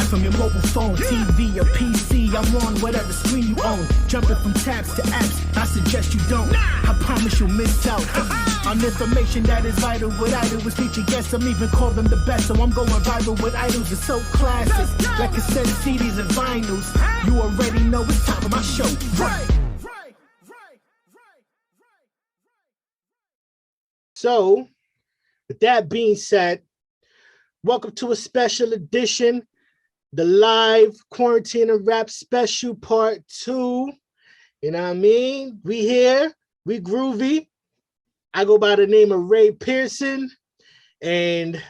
From your mobile phone, TV, or PC, I'm on whatever screen you own. Jumping from tabs to apps, I suggest you don't. I promise you'll miss out on information that is vital. What I do is feature guests, I'm even call them the best. So I'm going viral with idols, it's so classic. Like I said, CDs and vinyls. You already know it's time for my show. Right. So, with that being said, welcome to a special edition, the live quarantine and rap special part 2. You know what I mean? We here, we groovy. I go by the name of Ray Pearson, and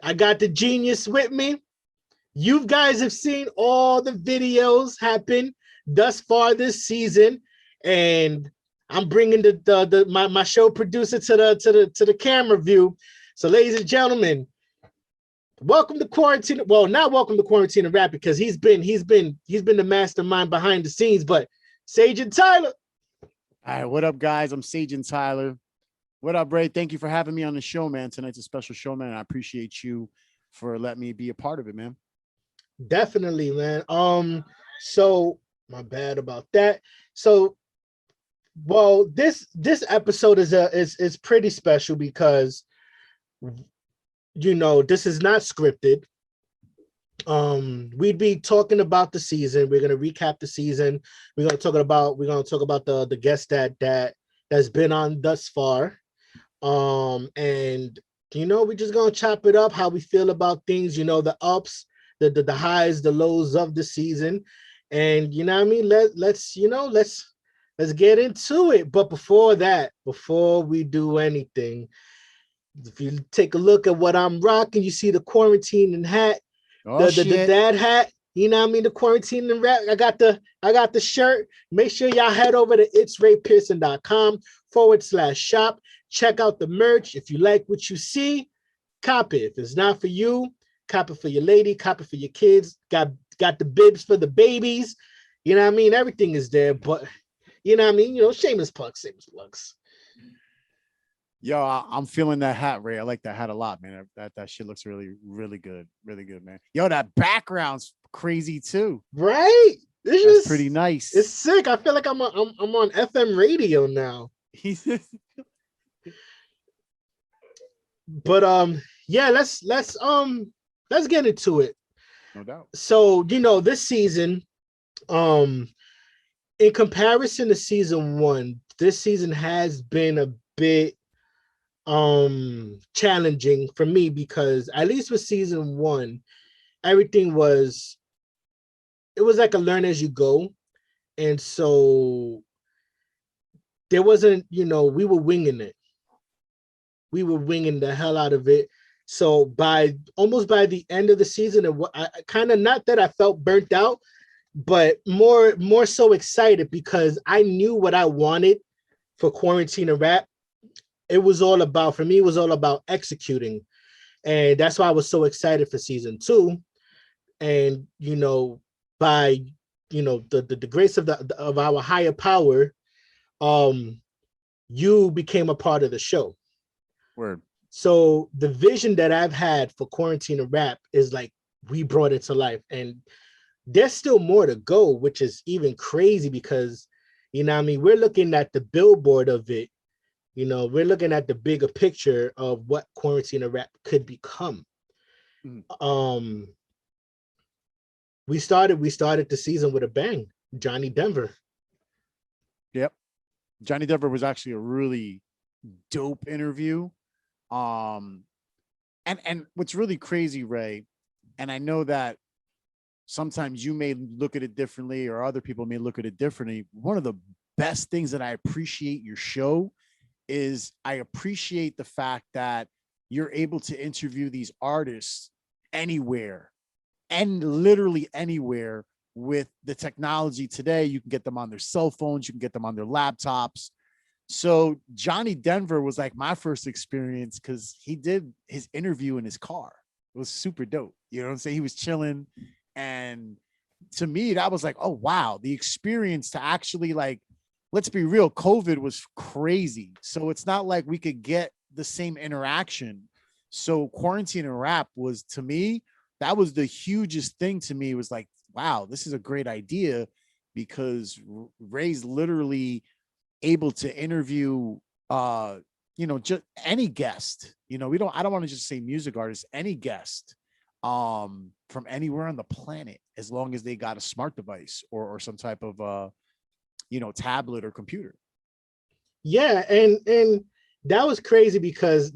I got the genius with me. You guys have seen all the videos happen thus far this season, and I'm bringing my show producer to the camera view. So, ladies and gentlemen, welcome to quarantine. Well, not welcome to quarantine and rap, because he's been the mastermind behind the scenes. But Sayjin Tyler. All right, what up, guys? I'm Sayjin Tyler. What up, Ray? Thank you for having me on the show, man. Tonight's a special show, man. I appreciate you for letting me be a part of it, man. Definitely, man. So my bad about that. So, well, this episode is pretty special because, you know, this is not scripted. We'd be talking about the season. We're gonna recap the season. We're gonna talk about the guests that's been on thus far. And you know, we're just gonna chop it up, how we feel about things, you know, the ups, the highs, the lows of the season. And you know what I mean? Let's get into it. But before we do anything, if you take a look at what I'm rocking, you see the quarantine and hat, the dad hat. You know what I mean? The quarantine and rap. I got the shirt. Make sure y'all head over to itsraypearson.com/shop. Check out the merch. If you like what you see, cop it. If it's not for you, cop it for your lady, cop it for your kids. Got the bibs for the babies. You know what I mean? Everything is there, but you know what I mean? You know, shameless plugs. Yo, I'm feeling that hat, Ray. I like that hat a lot, man. That shit looks really, really good. Really good, man. Yo, that background's crazy too. Right? That's pretty nice. It's sick. I feel like I'm on FM radio now. But yeah, let's get into it. No doubt. So, you know, this season, in comparison to season 1, this season has been a bit challenging for me, because at least with season 1, everything was like a learn as you go. And so there wasn't, you know, we were winging it. We were winging the hell out of it. So almost by the end of the season, I kind of, not that I felt burnt out, but more so excited, because I knew what I wanted for quarantine and rap. It was all about executing. And that's why I was so excited for season 2. And, you know, by, you know, the grace of our higher power, you became a part of the show. Word. So the vision that I've had for quarantine and rap is like, we brought it to life, and there's still more to go, which is even crazy, because, you know what I mean, we're looking at the billboard of it. You know, we're looking at the bigger picture of what quarantine and rap could become. Mm. We started the season with a bang. Johnny Denver. Yep. Johnny Denver was actually a really dope interview. And what's really crazy, Ray, and I know that sometimes you may look at it differently, or other people may look at it differently. One of the best things that I appreciate your show is I appreciate the fact that you're able to interview these artists anywhere, and literally anywhere. With the technology today, you can get them on their cell phones, you can get them on their laptops. So Johnny Denver was like my first experience, because he did his interview in his car. It was super dope. You know what I'm saying? He was chilling. And to me, that was like, oh, wow, the experience to actually, like, let's be real, COVID was crazy. So it's not like we could get the same interaction. So quarantine and rap was, to me, that was the hugest thing to me, was like, wow, this is a great idea, because Ray's literally able to interview just any guest. I don't want to just say music artist, any guest from anywhere on the planet, as long as they got a smart device or some type of tablet or computer. Yeah, and that was crazy because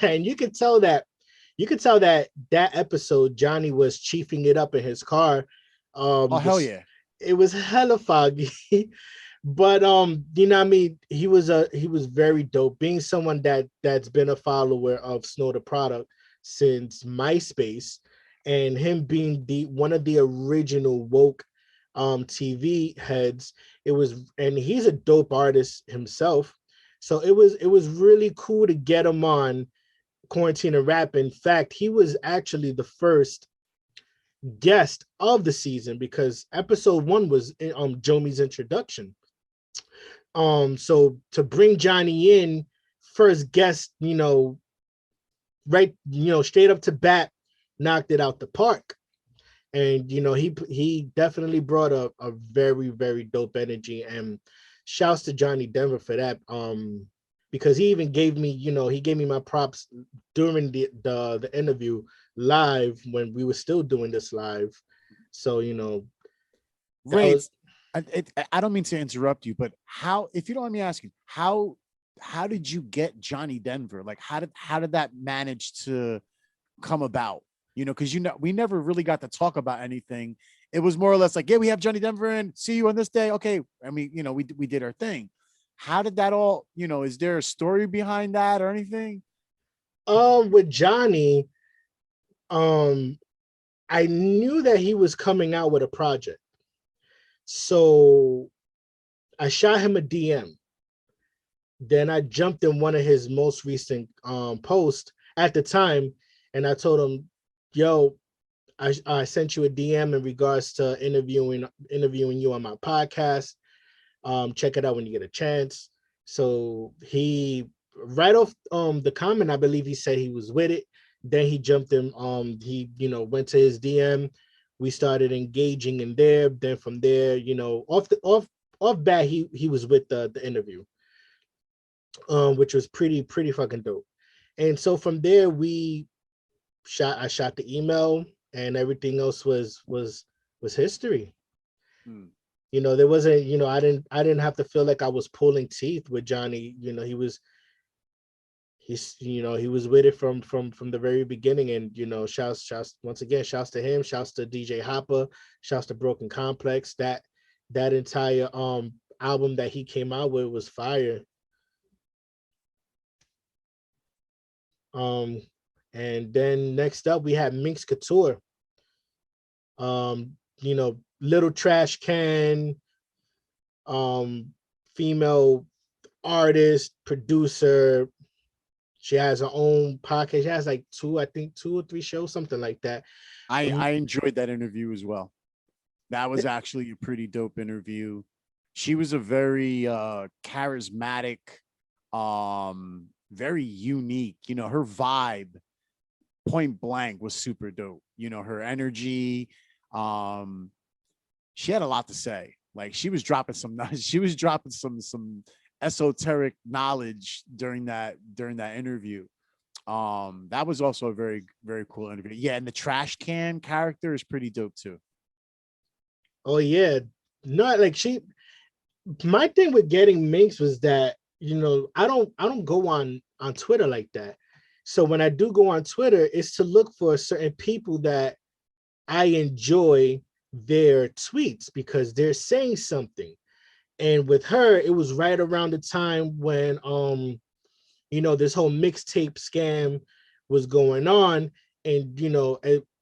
and you could tell that episode Johnny was chiefing it up in his car. Oh, hell yeah. It was hella foggy. But you know what I mean, he was very dope, being someone that's been a follower of Snow the Product since MySpace, and him being one of the original woke TV heads. And he's a dope artist himself. So it was really cool to get him on Quarantine and Rap. In fact, he was actually the first guest of the season, because episode 1 was Jomi's introduction. So to bring Johnny in, first guest, straight up to bat, knocked it out the park. And he definitely brought a very, very dope energy, and shouts to Johnny Denver for that. Because he even gave me my props during the interview live, when we were still doing this live. So Ray, I don't mean to interrupt you, but if you don't mind me asking, how did you get Johnny Denver? Like, how did that manage to come about? Because we never really got to talk about anything. It was more or less like, yeah, we have Johnny Denver and see you on this day. Okay. I mean, we did our thing. How did that all, is there a story behind that or anything? With Johnny, I knew that he was coming out with a project. So I shot him a DM. Then I jumped in one of his most recent posts at the time, and I told him, yo, I sent you a DM in regards to interviewing you on my podcast. Check it out when you get a chance. So he, right off the comment, I believe he said he was with it. Then he jumped in, he went to his DM. We started engaging in there. Then from there, off bat, he was with the interview, which was pretty fucking dope. And so from there, I shot the email, and everything else was history. There wasn't, I didn't have to feel like I was pulling teeth with Johnny. He was with it from the very beginning. And shouts once again, shouts to him, shouts to DJ Hopper, shouts to Broken Complex. That entire album that he came out with was fire. And then next up we had Minx Couture. Little trash can, female artist, producer. She has her own podcast. She has like 2 or 3 shows, something like that. I enjoyed that interview as well. That was actually a pretty dope interview. She was a very charismatic, very unique. Her vibe, point blank, was super dope. Her energy. She had a lot to say. Like, she was dropping some esoteric knowledge during that interview. That was also a very, very cool interview. Yeah, and the trash can character is pretty dope too. Oh yeah. Not like my thing with getting Minx was that, I don't go on Twitter like that. So when I do go on Twitter, it's to look for certain people that I enjoy their tweets because they're saying something. And with her, it was right around the time when this whole mixtape scam was going on. And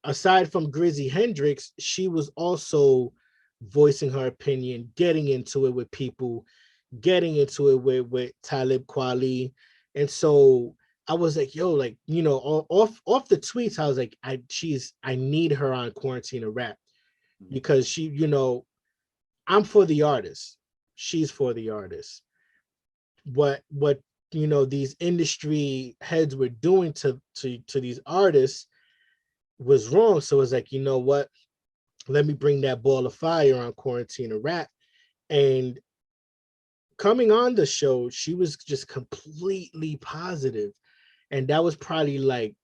aside from Grizzy Hendrix, she was also voicing her opinion, getting into it with people, getting into it with Talib Kweli. And so I was like, yo, like, off the tweets, I was like, I need her on Quarantine and Rap, because she, I'm for the artist. She's for the artist. What these industry heads were doing to these artists was wrong. So it's like, you know what? Let me bring that ball of fire on Quarantine and Rap. And coming on the show, she was just completely positive. And that was probably like,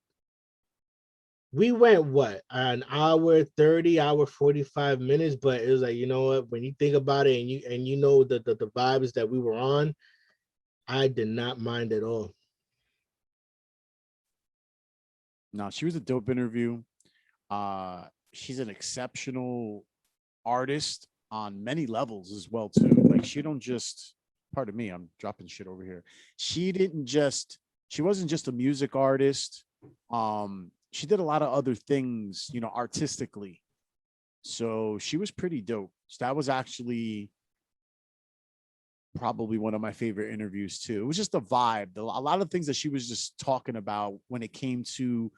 we went what, an hour 30, hour 45 minutes, but it was like, you know what, when you think about it and you know the vibes that we were on, I did not mind at all. No, she was a dope interview. She's an exceptional artist on many levels as well too. Like she don't just, pardon me, I'm dropping shit over here. She wasn't just a music artist. She did a lot of other things, you know, artistically. So she was pretty dope. That was actually probably one of my favorite interviews too. It was just a vibe. A lot of things that she was just talking about when it came to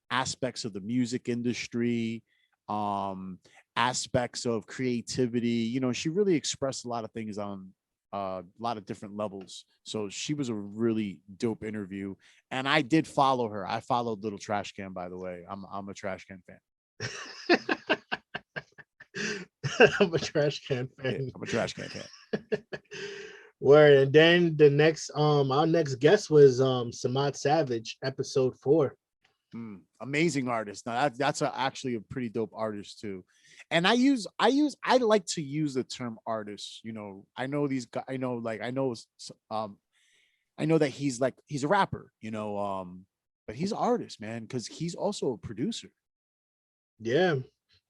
aspects of the music industry, aspects of creativity. You know, she really expressed a lot of things on a lot of different levels. So she was a really dope interview. And I did follow her. I followed Little Trash Can, by the way. I'm a Trash Can fan. I'm a Trash Can fan. Yeah, I'm a Trash Can fan. Word. And then the next our next guest was Samad Savage, episode 4. Amazing artist. Now that's actually a pretty dope artist too. And I like to use the term artist. You know, I know these guys. I know that he's a rapper. You know, but he's an artist, man, because he's also a producer. Yeah.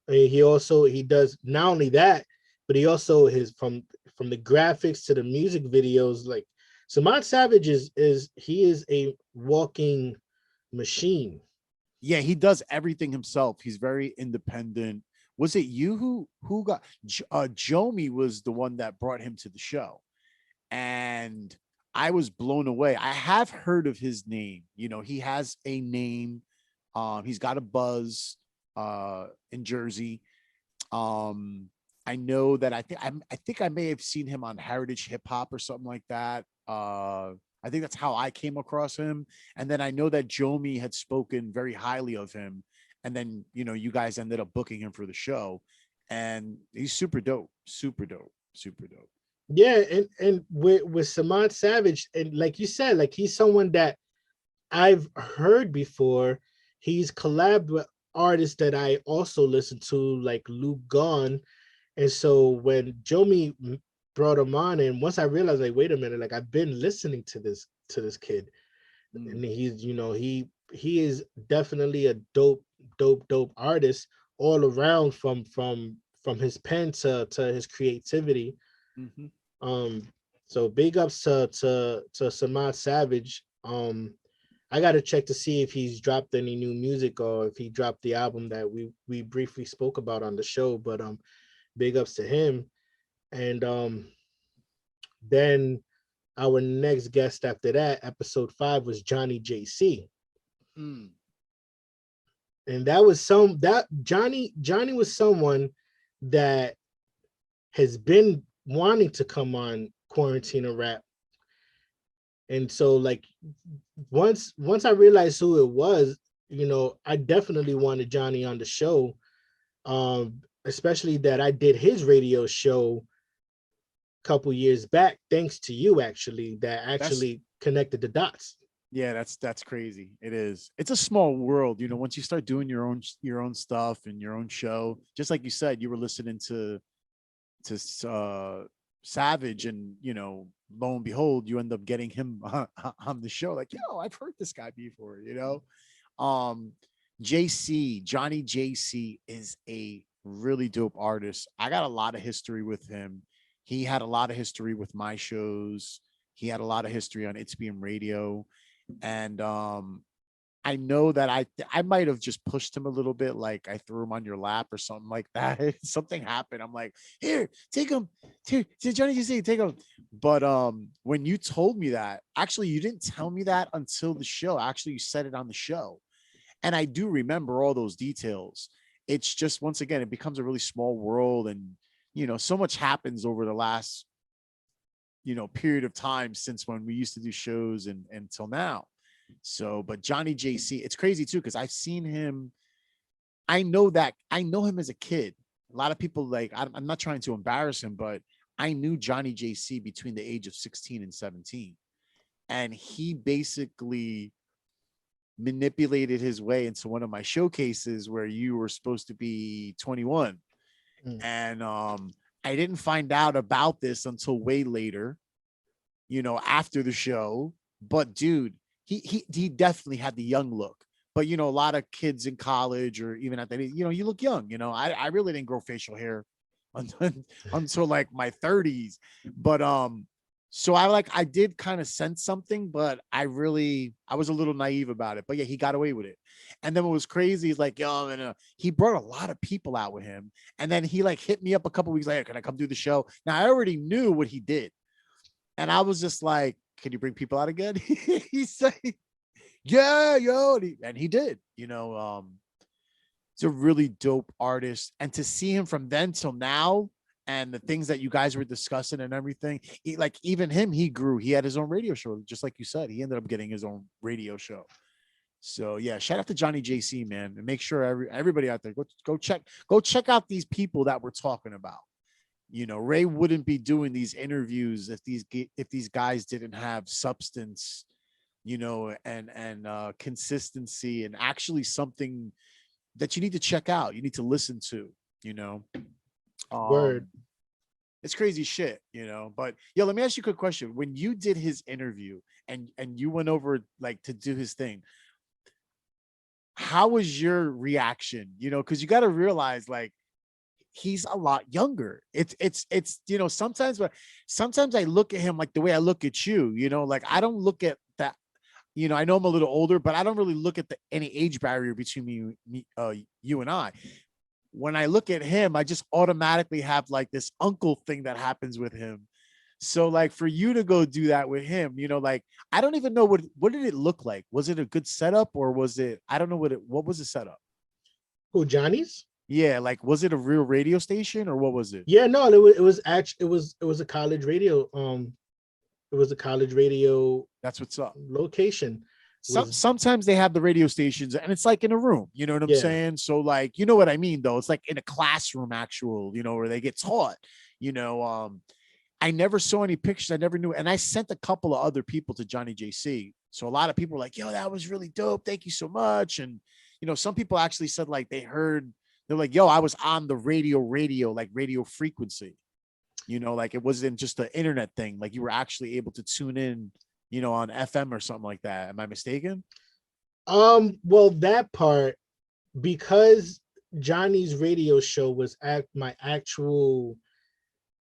I mean, he does not only that, but he also from the graphics to the music videos. Like Samad Savage is a walking machine. Yeah, he does everything himself. He's very independent. Was it you who got Jomi was the one that brought him to the show, and I was blown away. I have heard of his name. You know, he has a name. He's got a buzz in Jersey. I know that I think I may have seen him on Heritage Hip Hop or something like that. I think that's how I came across him. And then I know that Jomi had spoken very highly of him. And then, you know, you guys ended up booking him for the show. And he's super dope, super dope, super dope. Yeah, and with Samad Savage, and like you said, like he's someone that I've heard before. He's collabed with artists that I also listen to, like Luke Gone. And so when Jomi brought him on, and once I realized, like, wait a minute, like I've been listening to this kid, and he's, you know, he is definitely a dope artist all around, from his pen to his creativity. So big ups to Samad Savage. I gotta check to see if he's dropped any new music or if he dropped the album that we briefly spoke about on the show. But big ups to him. And then our next guest after that, episode 5, was Johnny JC. And that was Johnny was someone that has been wanting to come on Quarantine and Rap. And so like once I realized who it was, you know, I definitely wanted Johnny on the show. Especially that I did his radio show a couple years back, thanks to you, actually, that actually connected the dots. Yeah, that's crazy. It is. It's a small world, you know. Once you start doing your own stuff and your own show, just like you said, you were listening to Savage, and you know, lo and behold, you end up getting him on the show. Like, yo, I've heard this guy before, you know. Johnny JC is a really dope artist. I got a lot of history with him. He had a lot of history with my shows. He had a lot of history on It's Being Radio. And I know that I might have just pushed him a little bit, like I threw him on your lap or something like that. Something happened. I'm like, here, take him. Here, Johnny JC, take him. But when you told me that, actually, you didn't tell me that until the show. Actually, you said it on the show. And I do remember all those details. It's just, once again, it becomes a really small world, and you know, so much happens over the last, you know, period of time since when we used to do shows and until now. So, but Johnny JC, it's crazy too, because I've seen him. I know him as a kid. A lot of people like, I'm not trying to embarrass him, but I knew Johnny JC between the age of 16 and 17. And he basically manipulated his way into one of my showcases where you were supposed to be 21. And I didn't find out about this until way later, after the show. But dude, he definitely had the young look. But a lot of kids in college or even at that, you look young. I really didn't grow facial hair until like my 30s. But so I did kind of sense something, but I was a little naive about it. But yeah, he got away with it. And then what was crazy is like, and he brought a lot of people out with him. And then he like hit me up a couple weeks later, can I come do the show? Now I already knew what he did. And I was just like, can you bring people out again? He said, yeah, yo. And he did, he's a really dope artist. And to see him from then till now, and the things that you guys were discussing and everything, even him, he grew. He had his own radio show, just like you said. He ended up getting his own radio show. So yeah, shout out to Johnny JC, man, and make sure everybody out there go check out these people that we're talking about. Ray wouldn't be doing these interviews if these guys didn't have substance, and consistency, and actually something that you need to check out. You need to listen to. Word. It's crazy shit, but yeah, let me ask you a quick question. When you did his interview and you went over like to do his thing, how was your reaction? Because you got to realize like he's a lot younger. It's sometimes I look at him like the way I look at you, like I don't look at that. I know I'm a little older, but I don't really look at any age barrier between you and I. When I look at him, I just automatically have like this uncle thing that happens with him. So like for you to go do that with him, like I don't even know what did it look like? Was it a good setup or was it, I don't know what was the setup? Who, Johnny's? Yeah, like was it a real radio station or what was it? Yeah, no, it was actually it was a college radio. It was a college radio. That's what's up. Location. Sometimes they have the radio stations and it's like in a room, you know what I'm saying? So like, you know what I mean though? It's like in a classroom actual, where they get taught, I never saw any pictures. I never knew. And I sent a couple of other people to Johnny JC. So a lot of people were like, yo, that was really dope. Thank you so much. And, some people actually said like they're like, yo, I was on the radio, like radio frequency, like it wasn't just the internet thing. Like you were actually able to tune in, on FM or something like that. Am I mistaken? Well, that part, because Johnny's radio show was at my actual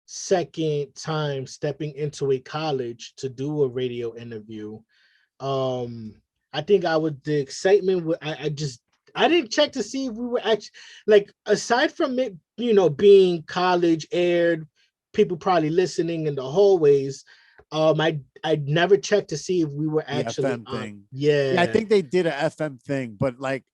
second time stepping into a college to do a radio interview. I think the excitement, I didn't check to see if we were actually, like, aside from it, being college aired, people probably listening in the hallways. I never checked to see if we were actually FM thing. Yeah, I think they did a FM thing, but like,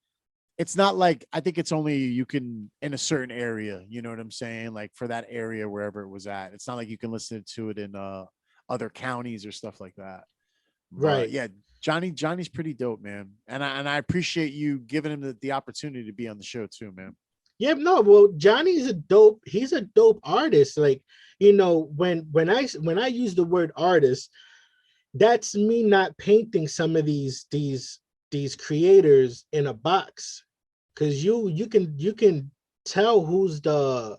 it's not like, I think it's only you can in a certain area, you know what I'm saying? Like for that area, wherever it was at, it's not like you can listen to it in other counties or stuff like that. Right. But yeah. Johnny's pretty dope, man. And I appreciate you giving him the opportunity to be on the show too, man. Yeah, no, well, he's a dope artist. Like, when I use the word artist, that's me not painting some of these creators in a box, because you can tell who's the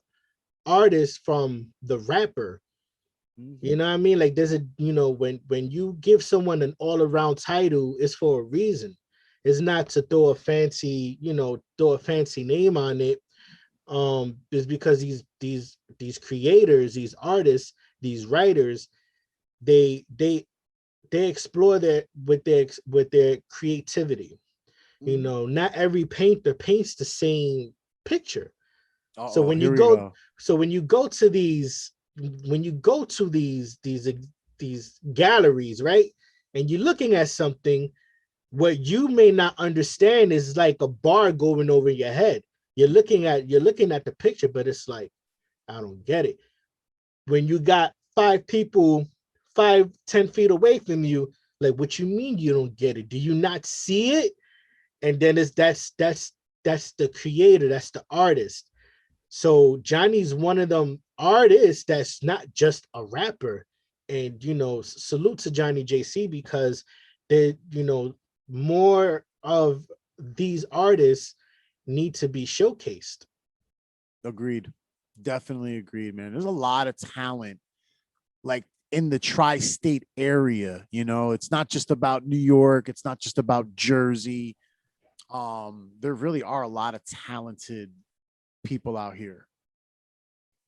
artist from the rapper. Mm-hmm. You know what I mean? Like there's when you give someone an all-around title, it's for a reason. It's not to throw a fancy name on it. It's because these creators, these artists, these writers, they explore with their creativity. Not every painter paints the same picture. So when you go to these galleries, right, and you're looking at something, what you may not understand is like a bar going over your head. You're looking at the picture, but it's like, I don't get it. When you got 5 people 5-10 feet away from you Like, what you mean you don't get it? Do you not see it? And then that's the creator, that's the artist. So Johnny's one of them artists that's not just a rapper. And salute to Johnny JC, because they, more of these artists need to be showcased. Agreed. Definitely agreed, man. There's a lot of talent like in the tri-state area. It's not just about New York, it's not just about Jersey. There really are a lot of talented people out here.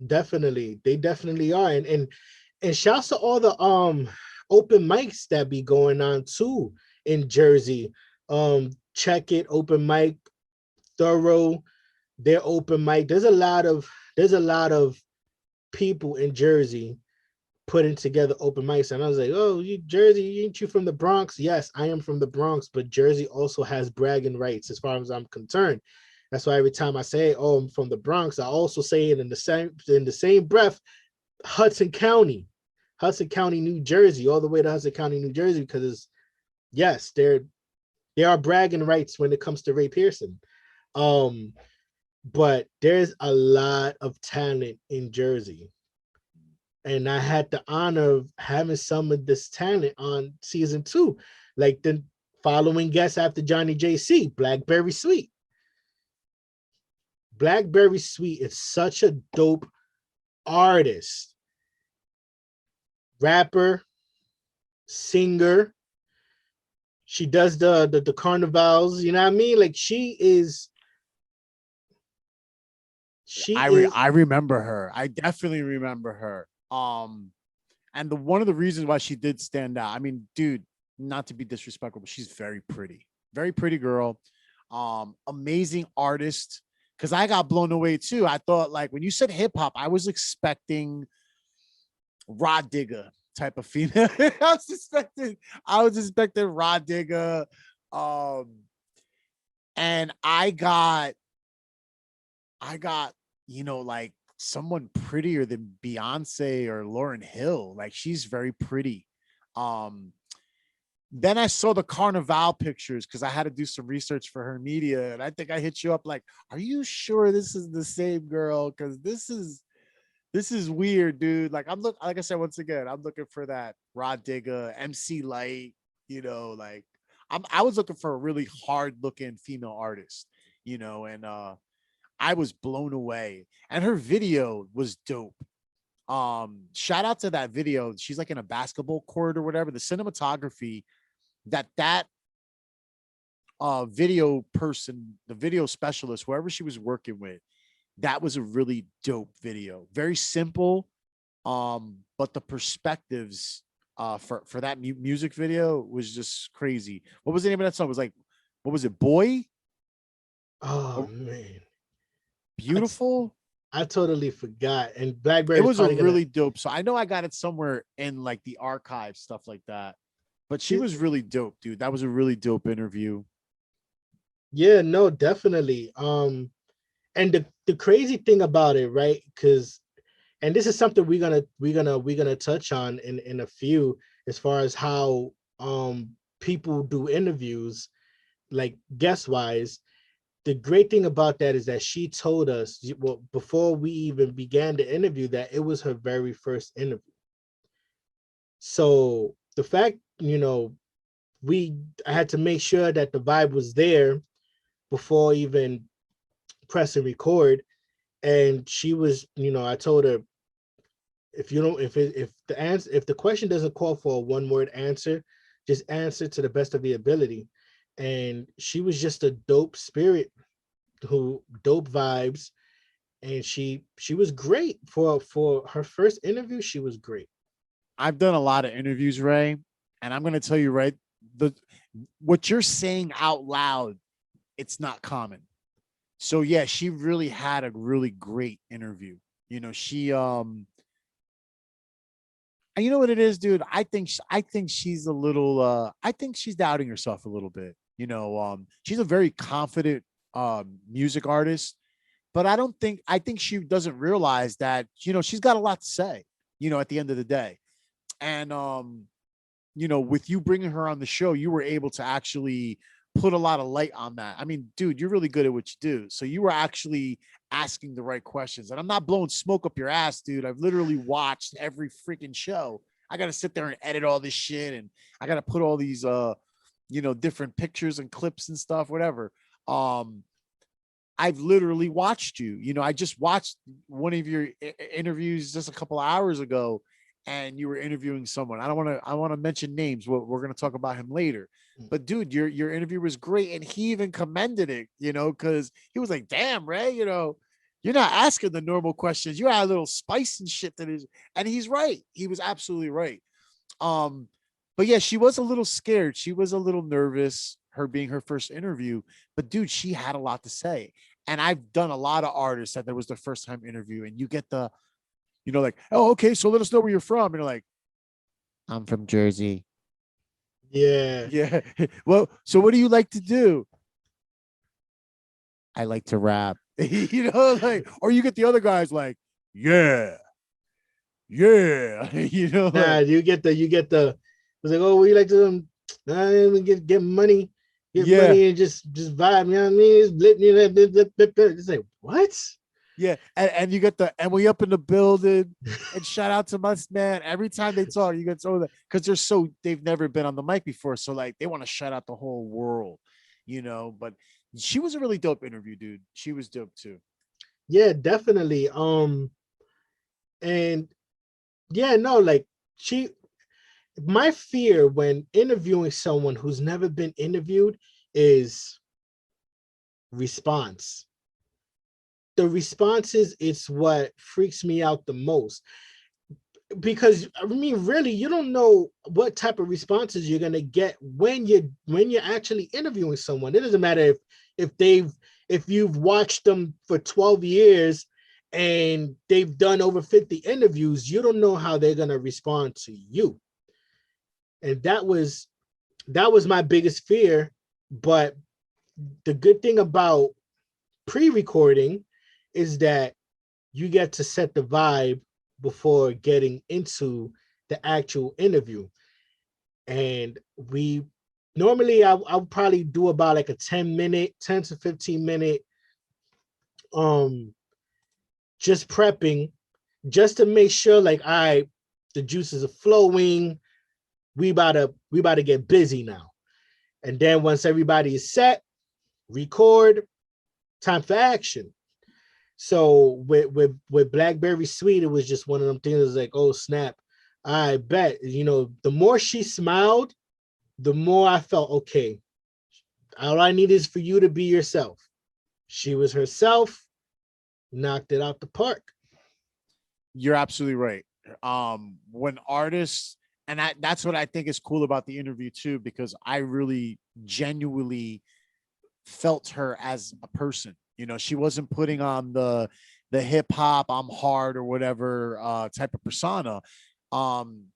Definitely. They definitely are. And shouts to all the open mics that be going on too in Jersey. Check it, open mic, thorough, their open mic. There's a lot of people in Jersey putting together open mics. And I was like, oh, you Jersey, ain't you from the Bronx? Yes, I am from the Bronx, but Jersey also has bragging rights as far as I'm concerned. That's why every time I say, oh, I'm from the Bronx, I also say it in the same breath, Hudson County, New Jersey, all the way to Hudson County, New Jersey, because there are bragging rights when it comes to Ray Pearson. But there's a lot of talent in Jersey. And I had the honor of having some of this talent on season 2, like the following guest after Johnny JC, Blackberry Sweet. Blackberry Sweet is such a dope artist, rapper, singer. She does the carnivals, you know what I mean? Like I remember her. I definitely remember her. And one of the reasons why she did stand out, I mean, dude, not to be disrespectful, but she's very pretty girl. Amazing artist. Cause I got blown away too. I thought, like, when you said hip hop, I was expecting Rod Digger type of female. I was expecting Rod Digger. And I got, like someone prettier than Beyonce or Lauryn Hill. Like, she's very pretty. Then I saw the Carnival pictures because I had to do some research for her media. And I think I hit you up like, are you sure this is the same girl? Because this is weird, dude. Like, like I said, once again, I'm looking for that Rod Digger, MC Light, like I was looking for a really hard looking female artist, and I was blown away. And her video was dope. Shout out to that video. She's like in a basketball court or whatever. The cinematography that video person, the video specialist, whoever she was working with, that was a really dope video. Very simple, but the perspectives for that music video was just crazy. What was the name of that song? It was like, what was it, Boy? Oh man, Beautiful. I totally forgot. And Blackberry, It was a really dope. So I know I got it somewhere in like the archive, stuff like that. But she was really dope, dude. That was a really dope interview. Yeah, no, definitely. And the crazy thing about it, right? And this is something we're gonna touch on in a few, as far as how people do interviews, like guest wise. The great thing about that is that she told us, well, before we even began the interview, that it was her very first interview. So the fact, I had to make sure that the vibe was there before even pressing record. And she was, I told her, if the question doesn't call for a one-word answer, just answer to the best of your ability. And she was just a dope spirit, dope vibes, and she was great for her first interview. She was great. I've done a lot of interviews, Ray, and I'm going to tell you, right, what you're saying out loud, it's not common. So yeah, she really had a really great interview. She and you know what it is, dude? I think she's a little I think she's doubting herself a little bit. She's a very confident music artist, but I think she doesn't realize that, she's got a lot to say, at the end of the day. And with you bringing her on the show, you were able to actually put a lot of light on that. I mean, dude, you're really good at what you do. So you were actually asking the right questions. And I'm not blowing smoke up your ass, dude. I've literally watched every freaking show. I got to sit there and edit all this shit. And I got to put all these, different pictures and clips and stuff, whatever. I've literally watched you. I just watched one of your interviews just a couple of hours ago, and you were interviewing someone. I want to mention names. We're going to talk about him later. But dude, your interview was great, and he even commended it. Because he was like, "Damn, Ray, you're not asking the normal questions. You add a little spice and shit that is." And he's right. He was absolutely right. But yeah, she was a little scared. She was a little nervous, her being her first interview. But dude, she had a lot to say. And I've done a lot of artists that was their first time interview, and you get the, like, "Oh, okay, so let us know where you're from." And you're like, "I'm from Jersey." Yeah. Yeah. Well, so what do you like to do? I like to rap. Or you get the other guys like, "Yeah. Yeah." Nah, you get the it's like, "Oh, we like to get money, money and just vibe." You know what I mean? It's like, what? Yeah, and you get and we up in the building, and shout out to my man. Every time they talk, you get so that because they've never been on the mic before, so like they want to shout out the whole world, But she was a really dope interview, dude. She was dope too. Yeah, definitely. And yeah, no, like my fear when interviewing someone who's never been interviewed is response. The responses, it's what freaks me out the most, because I mean, really, you don't know what type of responses you're gonna get when you're actually interviewing someone. It doesn't matter if you've watched them for 12 years and they've done over 50 interviews. You don't know how they're gonna respond to you, and that was my biggest fear. But the good thing about pre-recording is that you get to set the vibe before getting into the actual interview. And we normally I'll probably do about like a 10 to 15 minute just prepping, just to make sure like, all right, the juices are flowing. We about to get busy now. And then once everybody is set, record, time for action. So with Blackberry Sweet, it was just one of them things like, oh snap, I bet, the more she smiled, the more I felt, okay, all I need is for you to be yourself. She was herself, knocked it out the park. You're absolutely right. When artists, and that's what I think is cool about the interview too, because I really genuinely felt her as a person. She wasn't putting on the hip hop, I'm hard or whatever type of persona.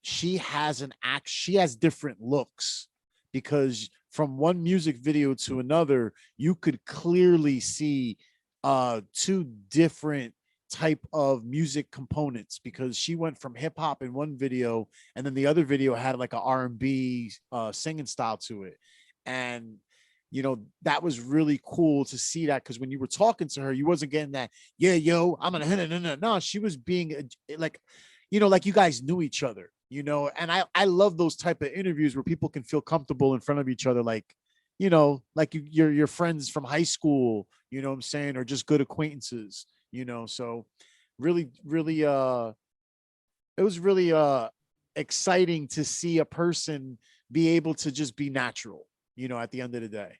She has she has different looks, because from one music video to another, you could clearly see two different type of music components, because she went from hip hop in one video, and then the other video had like a R&B singing style to it. And that was really cool to see that, because when you were talking to her, you wasn't getting that, yeah, yo, I'm gonna hit it. No, she was being like, like you guys knew each other, and I love those type of interviews where people can feel comfortable in front of each other, like, like you're friends from high school, what I'm saying, or just good acquaintances, so really, really, it was really exciting to see a person be able to just be natural, at the end of the day.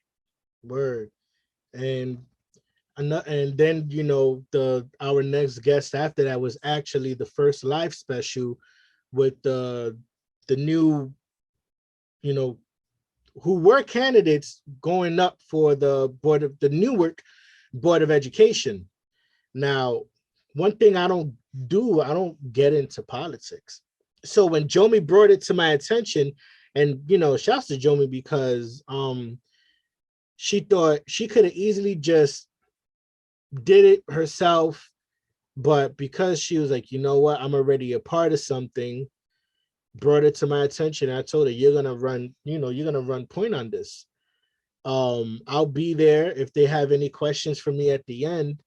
Word. And then our next guest after that was actually the first live special with the new, who were candidates going up for the Newark Board of Education. Now, one thing I don't get into politics. So when Jomi brought it to my attention, and shouts to Jomi, because she thought she could have easily just did it herself, but because she was like, you know what, I'm already a part of something, brought it to my attention. I told her, you're gonna run, you're gonna run point on this. I'll be there if they have any questions for me at the end,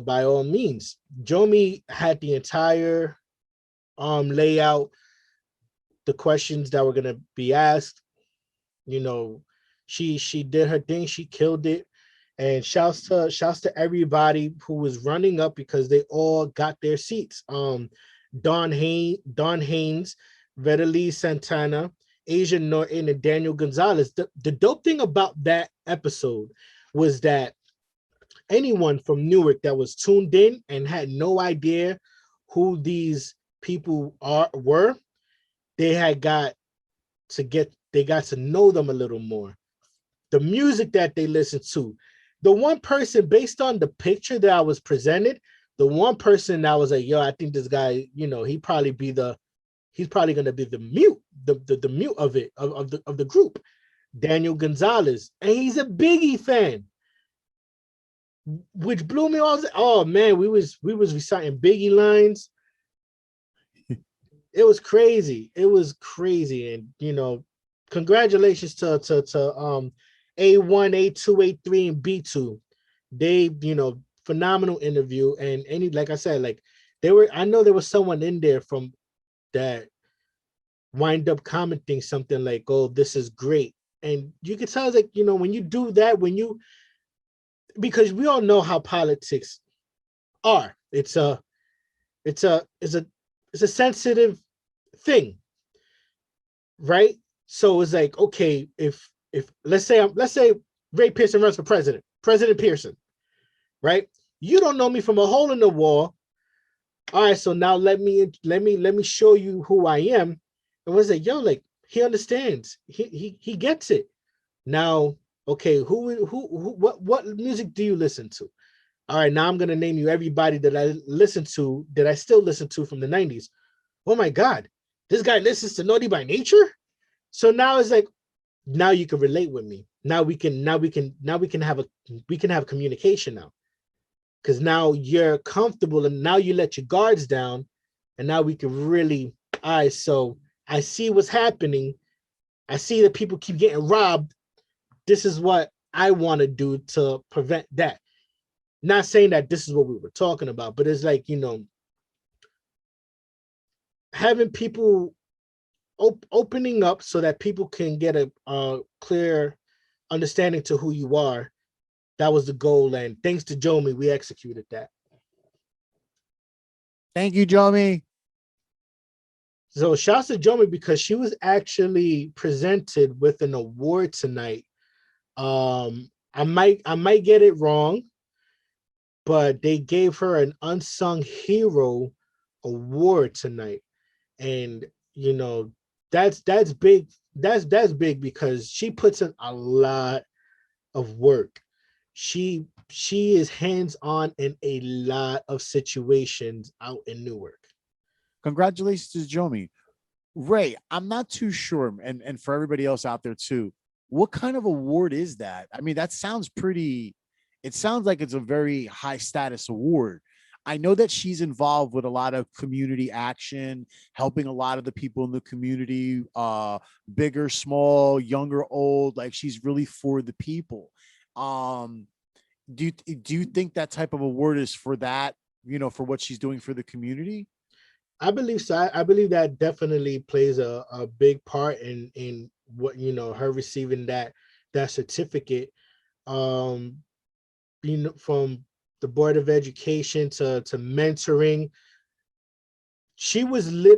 by all means. Jomi had the entire layout, the questions that were gonna be asked. She did her thing, she killed it. And shouts to everybody who was running up because they all got their seats. Don Haynes, Vitaly Santana, Asia Norton, and Daniel Gonzalez. The dope thing about that episode was that anyone from Newark that was tuned in and had no idea who these people were, they got to know them a little more. The music that they listened to. The one person, based on the picture that I was presented, the one person that was like, yo, I think this guy, he's probably gonna be the mute, the mute of it, of the group, Daniel Gonzalez. And he's a Biggie fan, which blew me off. Oh man, we was reciting Biggie lines. It was crazy. And congratulations to A1, A2, A3, and B2. They, phenomenal interview. And like I said, I know there was someone in there from that wind up commenting something like, oh, this is great. And you can tell, when you do that, because we all know how politics are. It's a sensitive thing, right? So it's like, okay, if let's say Ray Pearson runs for President Pearson, right? You don't know me from a hole in the wall. All right, so now let me show you who I am. And was like, yo, he understands. He gets it. Now, okay, what music do you listen to? All right, now I'm gonna name you everybody that I still listen to from the 90s. Oh my God, this guy listens to Naughty by Nature. So now it's like, now you can relate with me. Now we can have communication now. Because now you're comfortable and now you let your guards down, and now we can really, all right, so I see what's happening. I see that people keep getting robbed. This is what I want to do to prevent that. Not saying that this is what we were talking about, but it's like, having people opening up so that people can get a clear understanding to who you are. That was the goal. And thanks to Jomi, we executed that. Thank you, Jomi. So shouts to Jomi because she was actually presented with an award tonight. I might get it wrong, but they gave her an Unsung Hero award tonight. And that's big. That's big because she puts in a lot of work. She is hands-on in a lot of situations out in Newark. Congratulations to Jomi. Ray, I'm not too sure, and for everybody else out there too, what kind of award is that? I mean, that sounds pretty, it sounds like it's a very high status award. I know that she's involved with a lot of community action, helping a lot of the people in the community, bigger, small, younger, old, like she's really for the people. Do you think that type of award is for that, for what she's doing for the community? I believe so. I believe that definitely plays a big part in what, her receiving that certificate. From the Board of Education to mentoring. She was there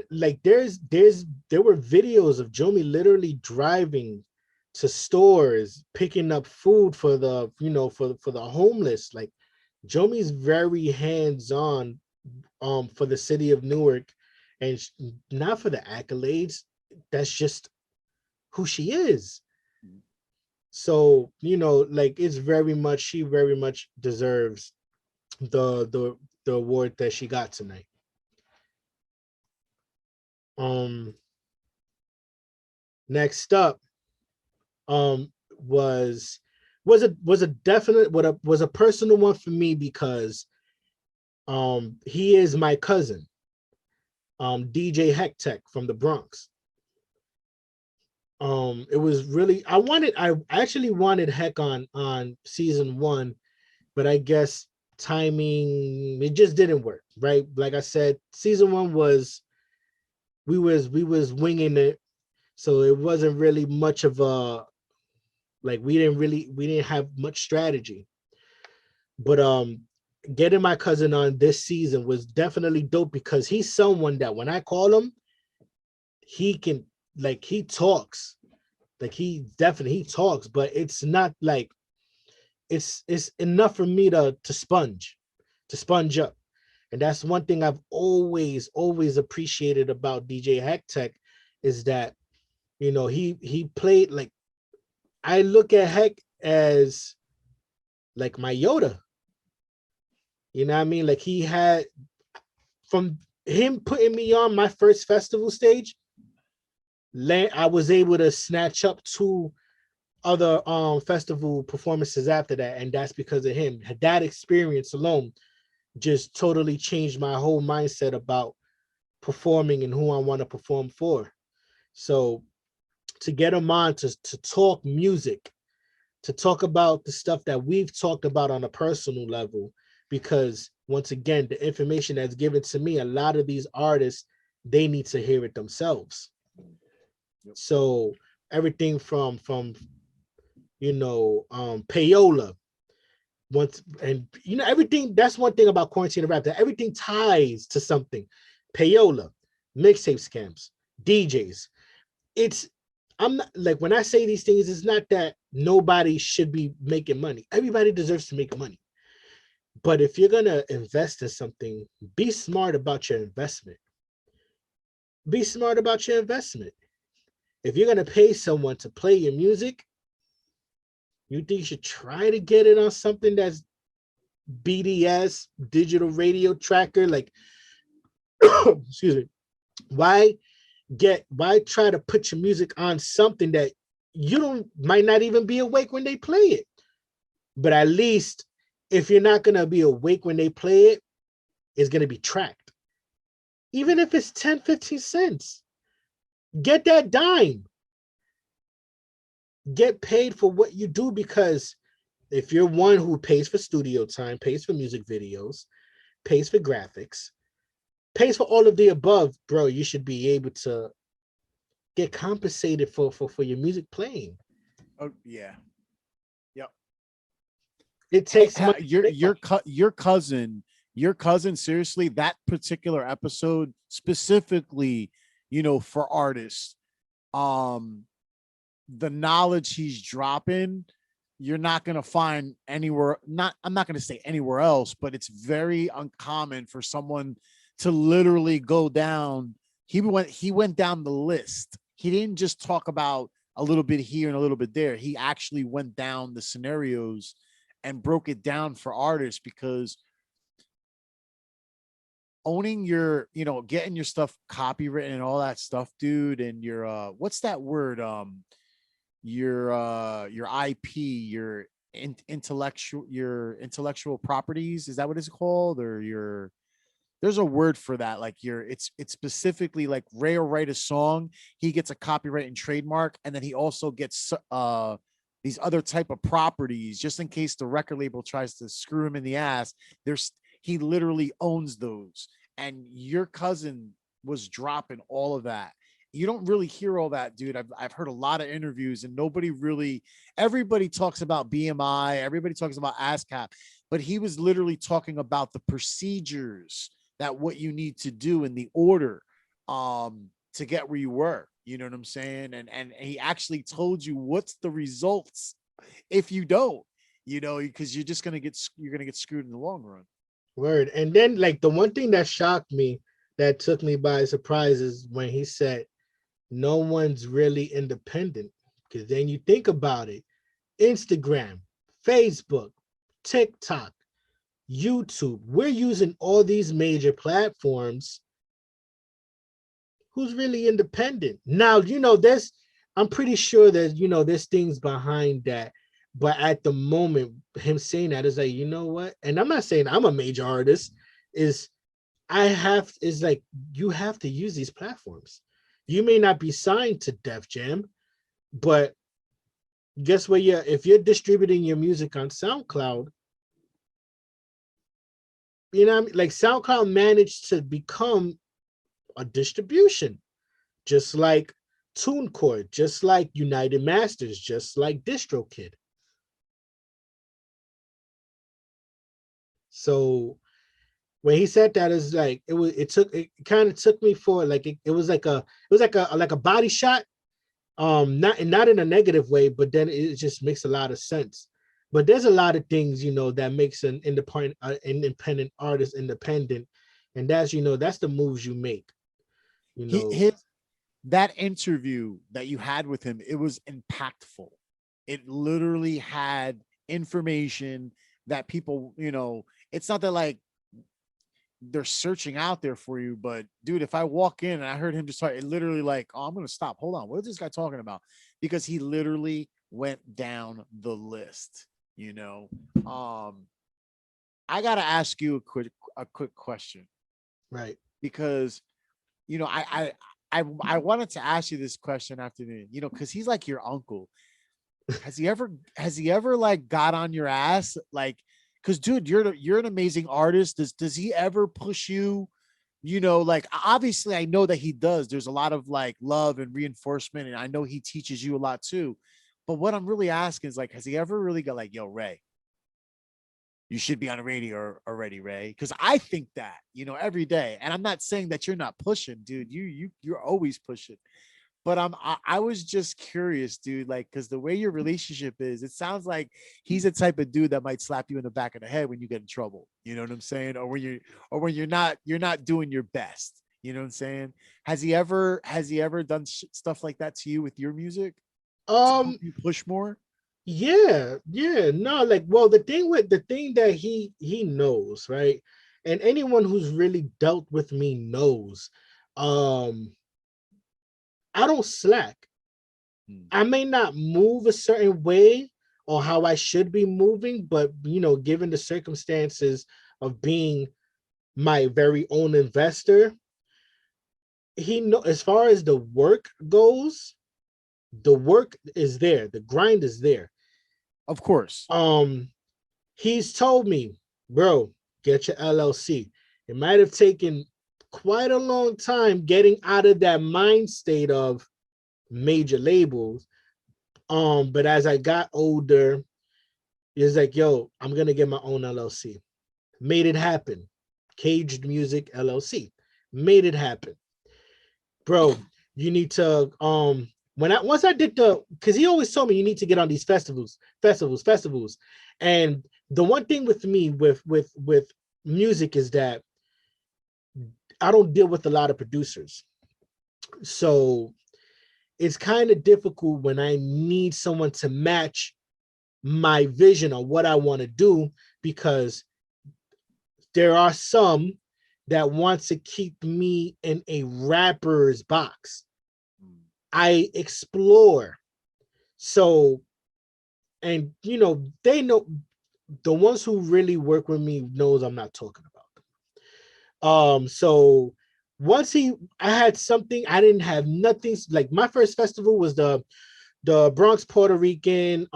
were videos of Jomi literally driving to stores, picking up food for the, for the homeless. Like Jomi's very hands-on for the city of Newark, and not for the accolades. That's just who she is. So, it's very much, she very much deserves the award that she got tonight. Next up, was a definite, was a personal one for me because he is my cousin. DJ Hectech from the Bronx. It was really I actually wanted Heck on season 1, but I guess timing, it just didn't work, right? Like I said, season 1 was we was winging it, so it wasn't really much of a, like, we didn't have much strategy. But getting my cousin on this season was definitely dope, because he's someone that when I call him, he can, like, he talks, like, he talks, but it's not like it's enough for me to sponge up. And that's one thing I've always appreciated about DJ Hectech, is that, you know, he played, like, I look at Heck as like my Yoda. You know what I mean? Like, he had, from him putting me on my first festival stage, I was able to snatch up 2 other festival performances after that, and that's because of him. That experience alone just totally changed my whole mindset about performing and who I want to perform for. So to get him on to talk music, to talk about the stuff that we've talked about on a personal level, because once again, the information that's given to me, a lot of these artists, they need to hear it themselves. Yep. So everything from payola, once, and everything. That's one thing about quarantine rap, that everything ties to something. Payola, mixtape scams, DJs. I'm not, like, when I say these things, it's not that nobody should be making money. Everybody deserves to make money. But if you're gonna invest in something, be smart about your investment. Be smart about your investment. If you're gonna pay someone to play your music, you think you should try to get it on something that's BDS, digital radio tracker, like excuse me. Why try to put your music on something that you might not even be awake when they play it? But at least, if you're not gonna be awake when they play it, it's gonna be tracked. Even if it's 10, 15 cents. Get that dime. Get paid for what you do, because if you're one who pays for studio time, pays for music videos, pays for graphics, pays for all of the above, bro, you should be able to get compensated for your music playing. Oh yeah. Yep. It takes your cousin, seriously, that particular episode specifically, for artists, the knowledge he's dropping, you're not going to find anywhere. I'm not going to say anywhere else, but it's very uncommon for someone to literally go down. He went down the list. He didn't just talk about a little bit here and a little bit there. He actually went down the scenarios and broke it down for artists, because owning your, getting your stuff copywritten and all that stuff, dude, and your what's that word? Your IP, your intellectual properties, is that what it's called? Or there's a word for that. Like it's specifically, like, Ray will write a song, he gets a copyright and trademark, and then he also gets these other type of properties, just in case the record label tries to screw him in the ass. He literally owns those. And your cousin was dropping all of that. You don't really hear all that, dude. I've heard a lot of interviews, and everybody talks about BMI, everybody talks about Ascap, but he was literally talking about the procedures, that what you need to do in the order to get where you were. You know what I'm saying? And he actually told you what's the results if you don't, because you're gonna get screwed in the long run. Word. And then, like, the one thing that shocked me, that took me by surprise, is when he said no one's really independent. Because then you think about it, Instagram, Facebook, TikTok, YouTube, we're using all these major platforms. Who's really independent? Now, I'm pretty sure that, there's things behind that. But at the moment, him saying that is like, you know what? And I'm not saying I'm a major artist, is like, you have to use these platforms. You may not be signed to Def Jam, but guess what? If you're distributing your music on SoundCloud, you know what I mean? Like SoundCloud managed to become a distribution, just like TuneCore, just like United Masters, just like DistroKid. So when he said that, is like it kind of took me for like it was like a body shot, not in a negative way, but then it just makes a lot of sense. But there's a lot of things, that makes an independent artist independent, and that's that's the moves you make. That interview that you had with him, it was impactful. It literally had information that people, it's not that like they're searching out there for you, but dude, if I walk in and I heard him just talk, it literally like, oh, I'm going to stop. Hold on. What is this guy talking about? Because he literally went down the list, I got to ask you a quick question. Right. Because, I wanted to ask you this question after the, cause he's like your uncle. Has he ever like got on your ass? Like, cause dude, you're an amazing artist. Does he ever push you? Like obviously I know that he does. There's a lot of like love and reinforcement. And I know he teaches you a lot too. But what I'm really asking is like, has he ever really got like, yo, Ray, you should be on the radio already, Ray? Because I think that, every day. And I'm not saying that you're not pushing, dude. You're always pushing. But I was just curious, dude, like, because the way your relationship is, it sounds like he's the type of dude that might slap you in the back of the head when you get in trouble. You know what I'm saying? Or when you're not doing your best. You know what I'm saying? Has he ever done stuff like that to you with your music? You push more? Yeah, no, like, well, the thing that he knows, right? And anyone who's really dealt with me knows, I don't slack. I may not move a certain way or how I should be moving, but given the circumstances of being my very own investor, he know as far as the work goes, the work is there, the grind is there. Of course. He's told me, bro, get your LLC. It might have taken quite a long time getting out of that mind state of major labels. But as I got older, it's like, yo, I'm gonna get my own LLC. Made it happen. Caged Music LLC. Made it happen. Bro, you need to once I did because he always told me you need to get on these festivals. And the one thing with me with music is that I don't deal with a lot of producers. So it's kind of difficult when I need someone to match my vision on what I want to do, because there are some that want to keep me in a rapper's box. I explore. So, and they know, the ones who really work with me knows I'm not talking about them. So once I had something, I didn't have nothing. Like my first festival was the Bronx Puerto Rican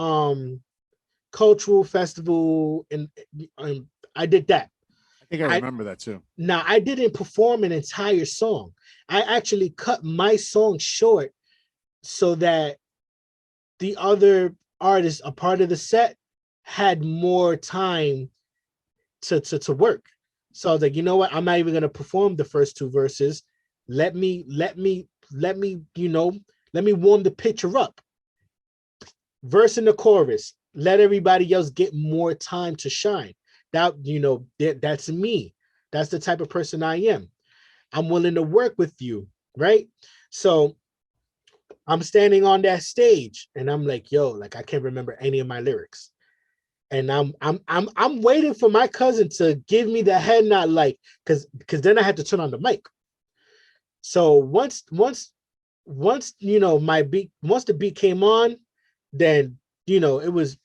cultural festival, and I did that. I think I remember that too. Now I didn't perform an entire song. I actually cut my song short so that the other artists, a part of the set, had more time to work. So I was like, you know what? I'm not even gonna perform the first two verses. Let me warm the picture up. Verse in the chorus. Let everybody else get more time to shine. That's me. That's the type of person I am. I'm willing to work with you, right? So I'm standing on that stage and I'm like, yo, like I can't remember any of my lyrics. And I'm waiting for my cousin to give me the head nod, like, because then I had to turn on the mic. So once the beat came on, then it was,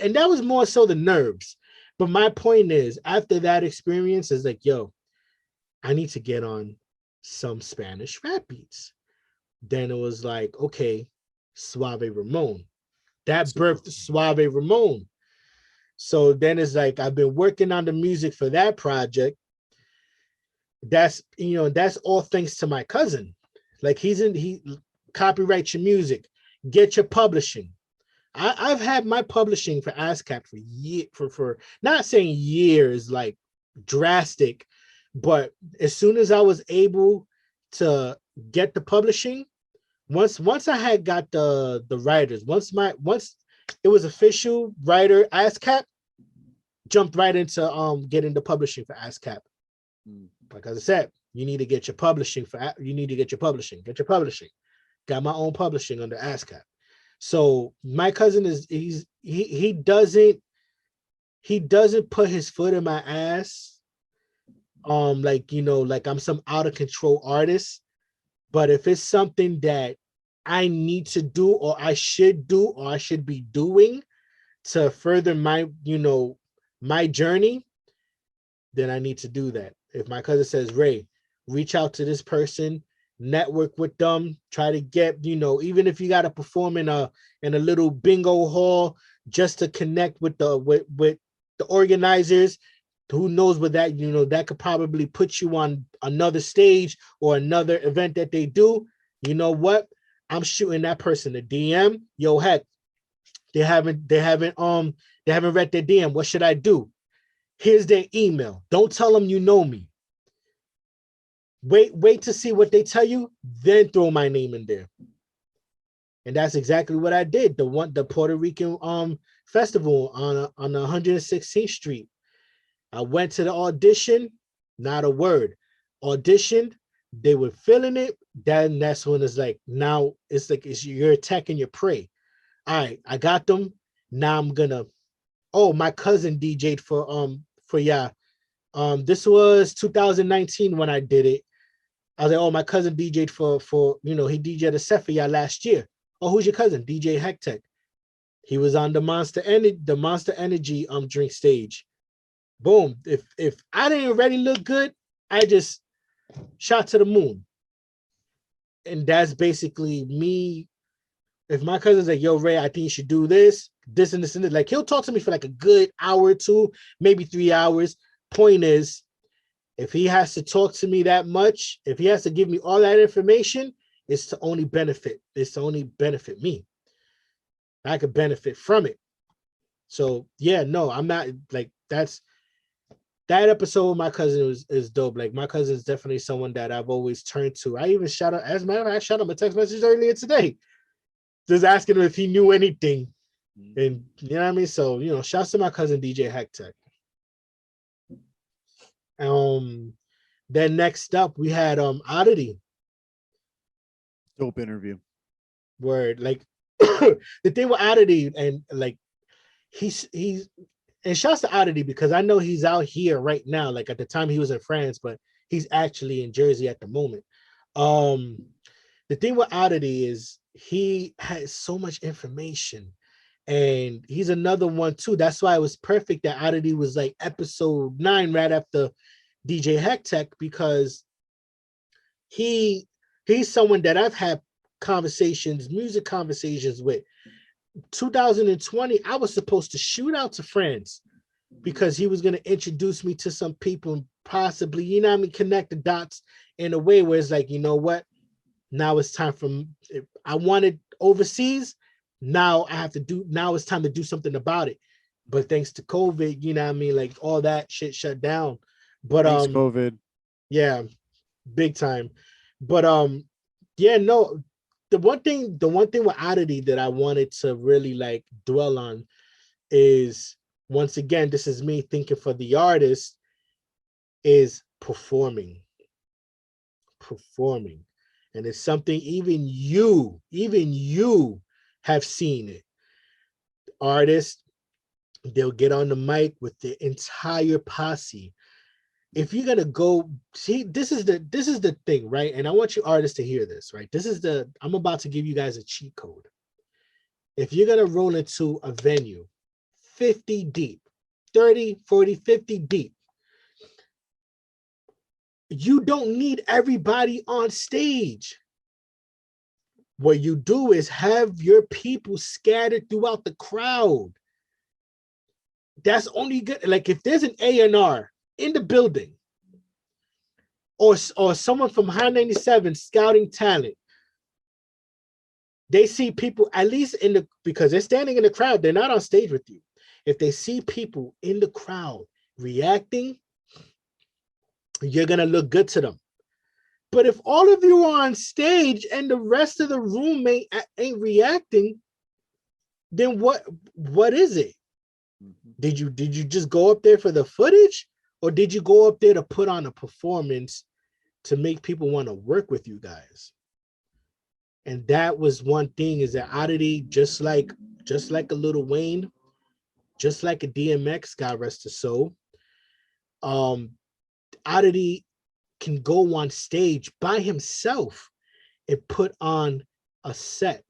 and that was more so the nerves. But my point is, after that experience, is like, yo, I need to get on some Spanish rap beats. Then it was like, okay, Suave Ramon. That birthed Suave Ramon. So then it's like I've been working on the music for that project. That's that's all thanks to my cousin. Like he copyright your music, get your publishing. I've had my publishing for Ascap for for not saying years, like drastic, but as soon as I was able to get the publishing, once I had got the writers, once it was official writer Ascap, jumped right into getting the publishing for Ascap. Like I said, you need to get your publishing get your publishing. Got my own publishing under Ascap. So my cousin he doesn't put his foot in my ass like like I'm some out of control artist. But if it's something that I need to do or I should be doing to further my my journey, then I need to do that. If my cousin says, Ray, reach out to this person, network with them, try to get, even if you got to perform in a little bingo hall just to connect with the organizers, who knows what that, that could probably put you on another stage or another event that they do. You know what? I'm shooting that person a DM. Yo, heck, they haven't read their DM. What should I do? Here's their email. Don't tell them you know me. Wait to see what they tell you, then throw my name in there. And that's exactly what I did. The Puerto Rican festival on 116th Street. I went to the audition, not a word. Auditioned, they were feeling it. Then that's when it's like, now it's like you're attacking your prey. All right, I got them. Now I'm gonna. Oh, my cousin DJ'd for yeah. This was 2019 when I did it. I was like, oh, my cousin DJ'd for he DJ'd a set for y'all last year. Oh, who's your cousin? DJ Hectech. He was on the Monster Energy drink stage. Boom. If I didn't already look good, I just shot to the moon. And that's basically me. If my cousin's like, yo, Ray, I think you should do this and this and this. Like, he'll talk to me for like a good hour or two, maybe 3 hours. Point is, if he has to talk to me that much, if he has to give me all that information, it's to only benefit me. I could benefit from it. So yeah, no, I'm not like that episode with my cousin is dope. Like, my cousin is definitely someone that I've always turned to. I even shot him, as a matter of fact, I shot him a text message earlier today, just asking him if he knew anything. And you know what I mean? So, shouts to my cousin DJ Hectech. Then next up we had Oddity. Dope interview. Word. Like the thing with Oddity, and like he's and shouts to Oddity because I know he's out here right now. Like, at the time he was in France, but he's actually in Jersey at the moment. The thing with Oddity is he has so much information, and he's another one too. That's why it was perfect that Oddity was like episode 9 right after DJ Hectech, because he's someone that I've had music conversations with. 2020, I was supposed to shoot out to France because he was going to introduce me to some people and possibly, connect the dots in a way where it's like, you know what? Now it's time I wanted overseas. Now it's time to do something about it. But thanks to COVID, like all that shit shut down. But thanks, COVID. Yeah, big time. But yeah, no, the one thing with Oddity that I wanted to really like dwell on is, once again, this is me thinking for the artist, is performing. And it's something even you have seen it. Artists, they'll get on the mic with the entire posse. If you're gonna go see, this is the thing, right? And I want you artists to hear this, right? I'm about to give you guys a cheat code. If you're gonna roll into a venue 50 deep, 30, 40, 50 deep, you don't need everybody on stage. What you do is have your people scattered throughout the crowd. That's only good. Like if there's an A&R in the building, or someone from High 97 scouting talent, they see people at least because they're standing in the crowd, they're not on stage with you. If they see people in the crowd reacting, you're gonna look good to them. But if all of you are on stage and the rest of the room ain't reacting, then what is it? Did you just go up there for the footage, or did you go up there to put on a performance to make people want to work with you guys? And that was one thing, is that Oddity, just like a Lil Wayne, just like a DMX, God rest his soul, Oddity can go on stage by himself and put on a set,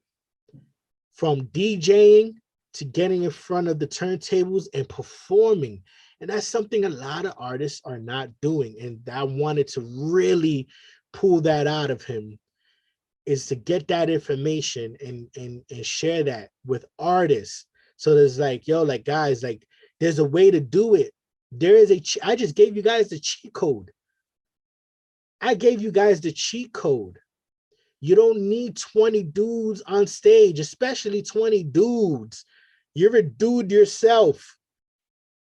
from DJing to getting in front of the turntables and performing. And that's something a lot of artists are not doing. And I wanted to really pull that out of him, is to get that information and share that with artists. So there's like, yo, like guys, like there's a way to do it. I just gave you guys the cheat code. I gave you guys the cheat code. You don't need 20 dudes on stage, especially 20 dudes. You're a dude yourself.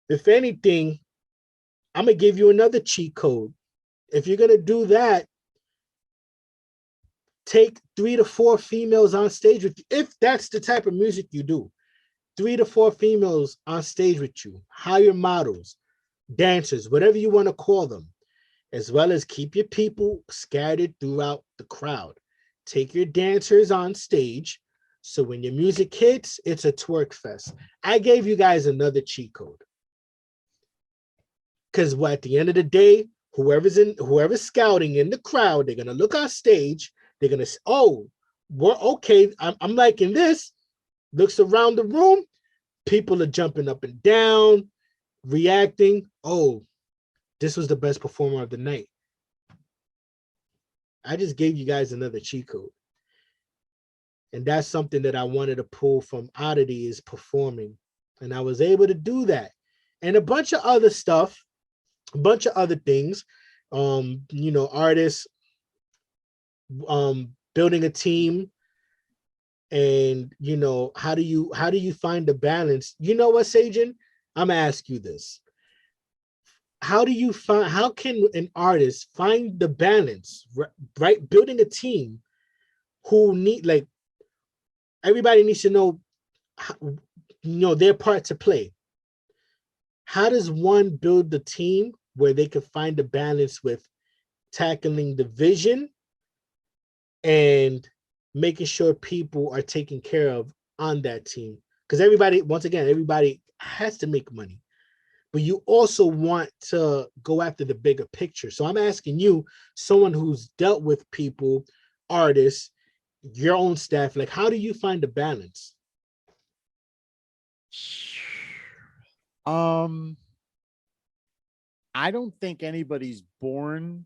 If anything, I'm going to give you another cheat code. If you're going to do that, take 3 to 4 females on stage with you. If that's the type of music you do, 3 to 4 females on stage with you. Hire models, dancers, whatever you want to call them, as well as keep your people scattered throughout the crowd. Take your dancers on stage, so when your music hits, it's a twerk fest. I gave you guys another cheat code. Because at the end of the day, whoever's scouting in the crowd, they're gonna look on stage, they're gonna say, oh, we're okay, I'm liking this. Looks around the room, people are jumping up and down, reacting. Oh, this was the best performer of the night. I just gave you guys another cheat code. And that's something that I wanted to pull from Oddity, is performing. And I was able to do that. And a bunch of other stuff, a bunch of other things. Artists building a team. And how do you find the balance? You know what, Sayjin? I'm gonna ask you this. How can an artist find the balance, right? Building a team who everybody needs to know, their part to play. How does one build the team where they can find the balance with tackling the vision and making sure people are taken care of on that team? Because everybody has to make money, but you also want to go after the bigger picture. So I'm asking you, someone who's dealt with people, artists, your own staff, like, how do you find the balance? I don't think anybody's born,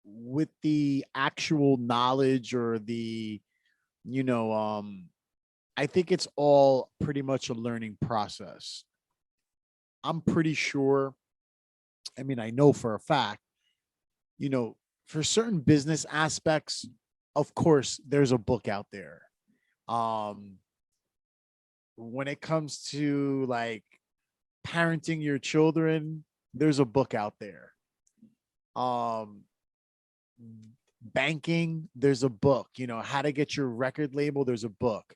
with the actual knowledge or the, I think it's all pretty much a learning process. I'm pretty sure, I know for a fact, for certain business aspects, of course, there's a book out there. When it comes to like parenting your children, there's a book out there. Banking, there's a book. How to get your record label, there's a book.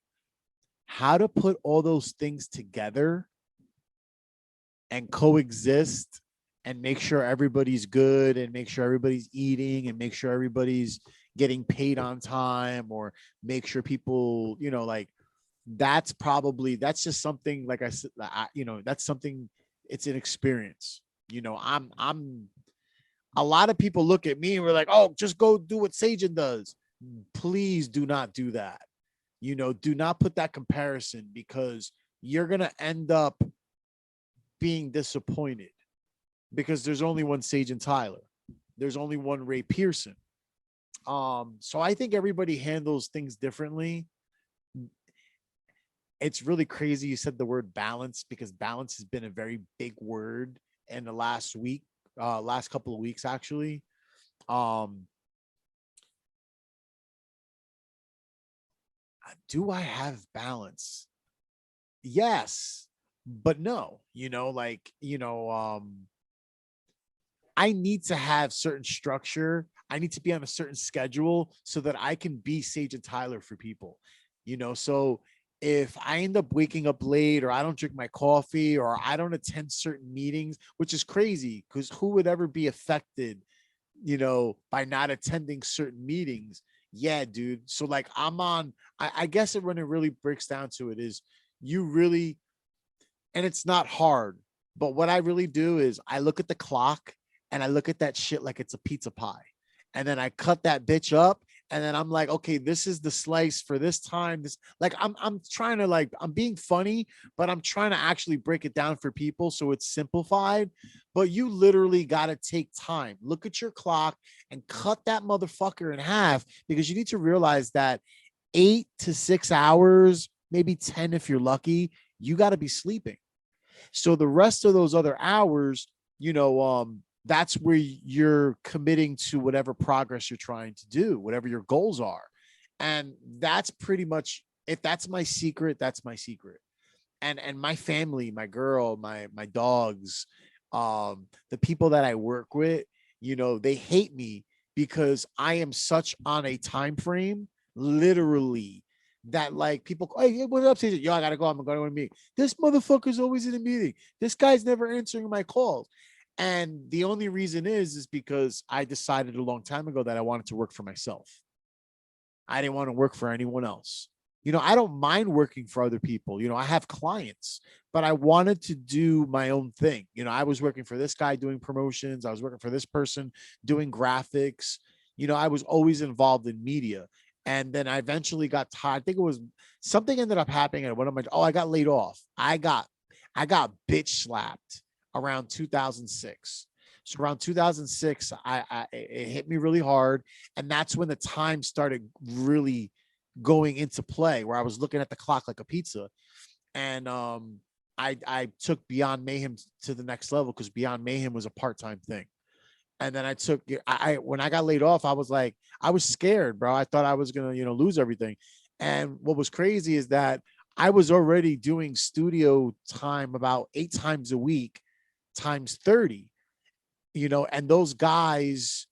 How to put all those things together and coexist and make sure everybody's good and make sure everybody's eating and make sure everybody's getting paid on time, or make sure people, that's just something, like I said, that's something, it's an experience. I'm a lot of people look at me and we're like, oh, just go do what Sayjin does. Please do not do that. Do not put that comparison, because you're going to end up being disappointed. because there's only one Sayjin Tyler. There's only one Ray Pearson. So I think everybody handles things differently. It's really crazy you said the word balance, because balance has been a very big word in the last couple of weeks, actually. Do I have balance? Yes, but no, I need to have certain structure. I need to be on a certain schedule so that I can be Sage and Tyler for people, so if I end up waking up late, or I don't drink my coffee, or I don't attend certain meetings, which is crazy because who would ever be affected, by not attending certain meetings? Yeah, dude. So like I guess when it really breaks down to it is you really, and it's not hard, but what I really do is I look at the clock and I look at that shit like it's a pizza pie. And then I cut that bitch up, and then I'm like, okay, this is the slice for this time. This, like, I'm trying to, like, I'm being funny, but I'm trying to actually break it down for people so it's simplified. But you literally got to take time. Look at your clock and cut that motherfucker in half, because you need to realize that 8 to 6 hours, maybe 10 if you're lucky, you got to be sleeping. So the rest of those other hours, that's where you're committing to whatever progress you're trying to do, whatever your goals are. And that's pretty much, if that's my secret, that's my secret. And my family, my girl, my dogs, the people that I work with, they hate me because I am such on a time frame, literally, that like people, hey, what's up, Caesar? Yo, I gotta go. I'm going to a meeting. This motherfucker's always in a meeting. This guy's never answering my calls. And the only reason is because I decided a long time ago that I wanted to work for myself. I didn't want to work for anyone else. I don't mind working for other people. I have clients, but I wanted to do my own thing. I was working for this guy doing promotions. I was working for this person doing graphics. I was always involved in media. And then I eventually got tired. I think it was something ended up happening at one of my, I got laid off. I got bitch slapped around 2006. So around 2006, it hit me really hard. And that's when the time started really going into play, where I was looking at the clock like a pizza. And I took Beyond Mayhem to the next level, because Beyond Mayhem was a part-time thing. And then when I got laid off, I was like, I was scared, bro. I thought I was going to, lose everything. And what was crazy is that I was already doing studio time about 8 times a week times 30, and those guys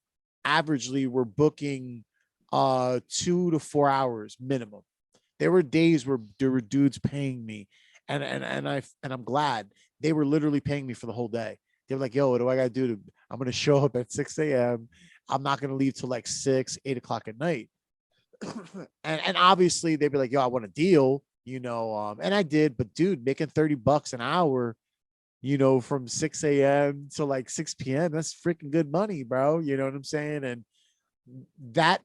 averagely were booking 2 to 4 hours minimum. There were days where there were dudes paying me, and I'm glad they were literally paying me for the whole day. They were like, yo, what do I got to do? I'm going to show up at 6 a.m. I'm not going to leave till like 6, 8 o'clock at night. and obviously they'd be like, yo, I want a deal, and I did, but dude, making $30 an hour, from 6 a.m. to like 6 p.m., that's freaking good money, bro. You know what I'm saying? And that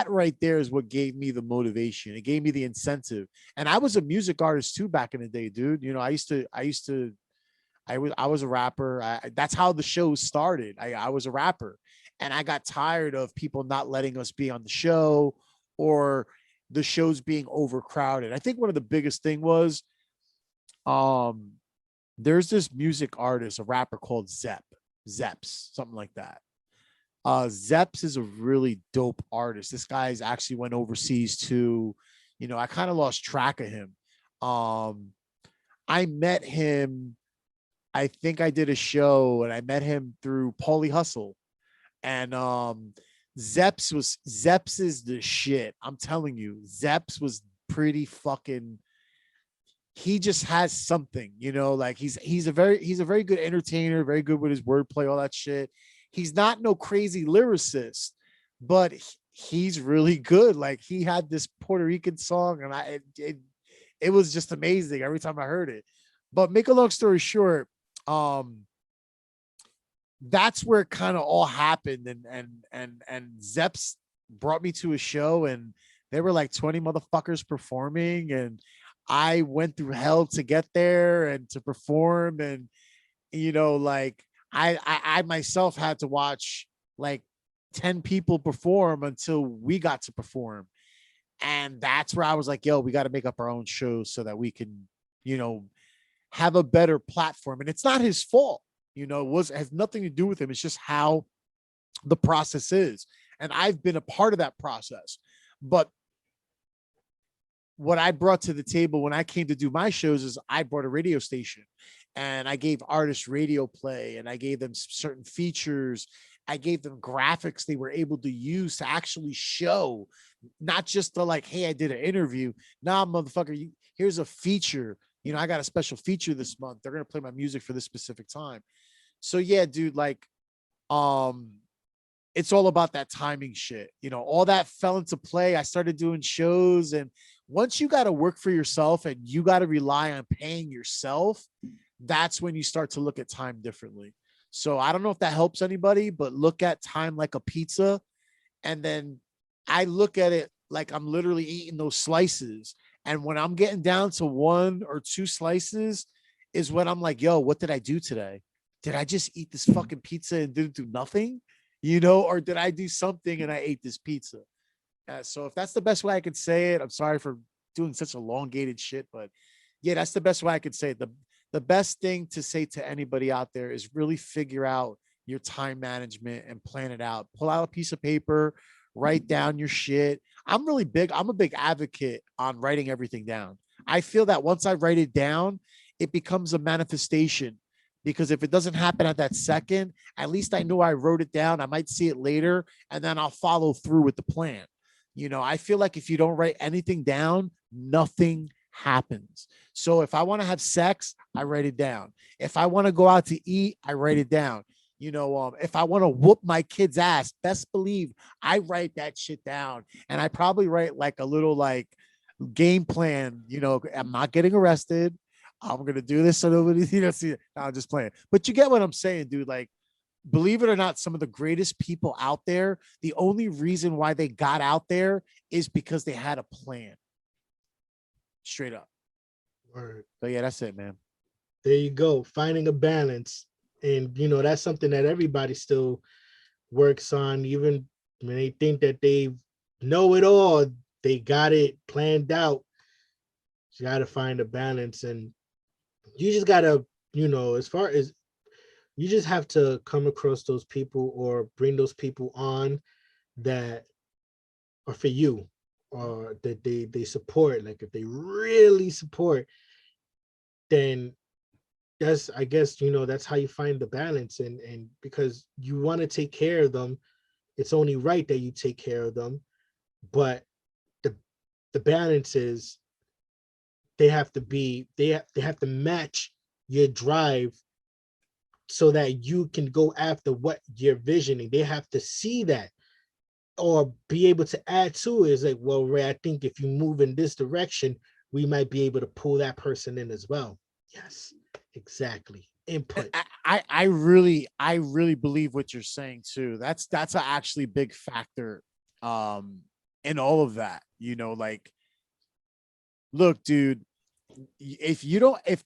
right there is what gave me the motivation. It gave me the incentive. And I was a music artist too back in the day, dude. I was a rapper. That's how the show started. I was a rapper, and I got tired of people not letting us be on the show, or the shows being overcrowded. I think one of the biggest thing was, there's this music artist, a rapper called Zeps, something like that. Zeps is a really dope artist. This guy's actually went overseas too. I kind of lost track of him. I met him, I think I did a show, and I met him through Paulie Hustle. And Zeps is the shit. I'm telling you, Zeps was pretty fucking, he just has something, like he's a very good entertainer, very good with his wordplay, all that shit. He's not no crazy lyricist, but he's really good. Like, he had this Puerto Rican song, and it was just amazing every time I heard it. But make a long story short, that's where it kind of all happened. And Zeps brought me to a show, and there were like 20 motherfuckers performing, and I went through hell to get there and to perform. And, like, I myself had to watch like 10 people perform until we got to perform. And that's where I was like, yo, we got to make up our own shows so that we can, you know, have a better platform. And it's not his fault, you know, it has nothing to do with him. It's just how the process is. And I've been a part of that process. But what I brought to the table when I came to do my shows is I brought a radio station and I gave artists radio play and I gave them certain features. I gave them graphics they were able to use to actually show, not just the like, hey, I did an interview. Nah, motherfucker, here's a feature. You know, I got a special feature this month. They're going to play my music for this specific time. So yeah, dude, like, it's all about that timing shit. You know, all that fell into play. I started doing shows, and once you got to work for yourself and you got to rely on paying yourself, that's when you start to look at time differently. So I don't know if that helps anybody, but look at time like a pizza. And then I look at it like I'm literally eating those slices. And when I'm getting down to 1 or 2 slices is when I'm like, yo, what did I do today? Did I just eat this fucking pizza and didn't do nothing? You know, or did I do something and I ate this pizza? So if that's the best way I could say it, I'm sorry for doing such elongated shit, but yeah, that's the best way I could say it. The best thing to say to anybody out there is really figure out your time management and plan it out. Pull out a piece of paper, write down your shit. I'm a big advocate on writing everything down. I feel that once I write it down, it becomes a manifestation. Because if it doesn't happen at that second, at least I know I wrote it down. I might see it later, and then I'll follow through with the plan. You know, I feel like if you don't write anything down, nothing happens. So if I want to have sex, I write it down. If I want to go out to eat, I write it down. You know, if I want to whoop my kid's ass, best believe I write that shit down. And I probably write like a little like game plan. You know, I'm not getting arrested. I'm gonna do this so nobody, you know, see it. No, I'm just playing. But you get what I'm saying, dude. Like, believe it or not, some of the greatest people out there, the only reason why they got out there is because they had a plan. Straight up. Word. So yeah, that's it, man. There you go. Finding a balance. And you know, that's something that everybody still works on, even when they think that they know it all, they got it planned out. You got to find a balance, and you just got to, you know, as far as you just have to come across those people or bring those people on that are for you, or that they support. Like if they really support, then that's, I guess, you know, that's how you find the balance. And because you want to take care of them, it's only right that you take care of them. But the balance is they have to match your drive so that you can go after what you're visioning. They have to see that or be able to add to it. It's like, well, Ray, I think if you move in this direction, we might be able to pull that person in as well. Yes, exactly. Input. I really believe what you're saying too. That's a actually big factor in all of that. You know, like, look, dude, if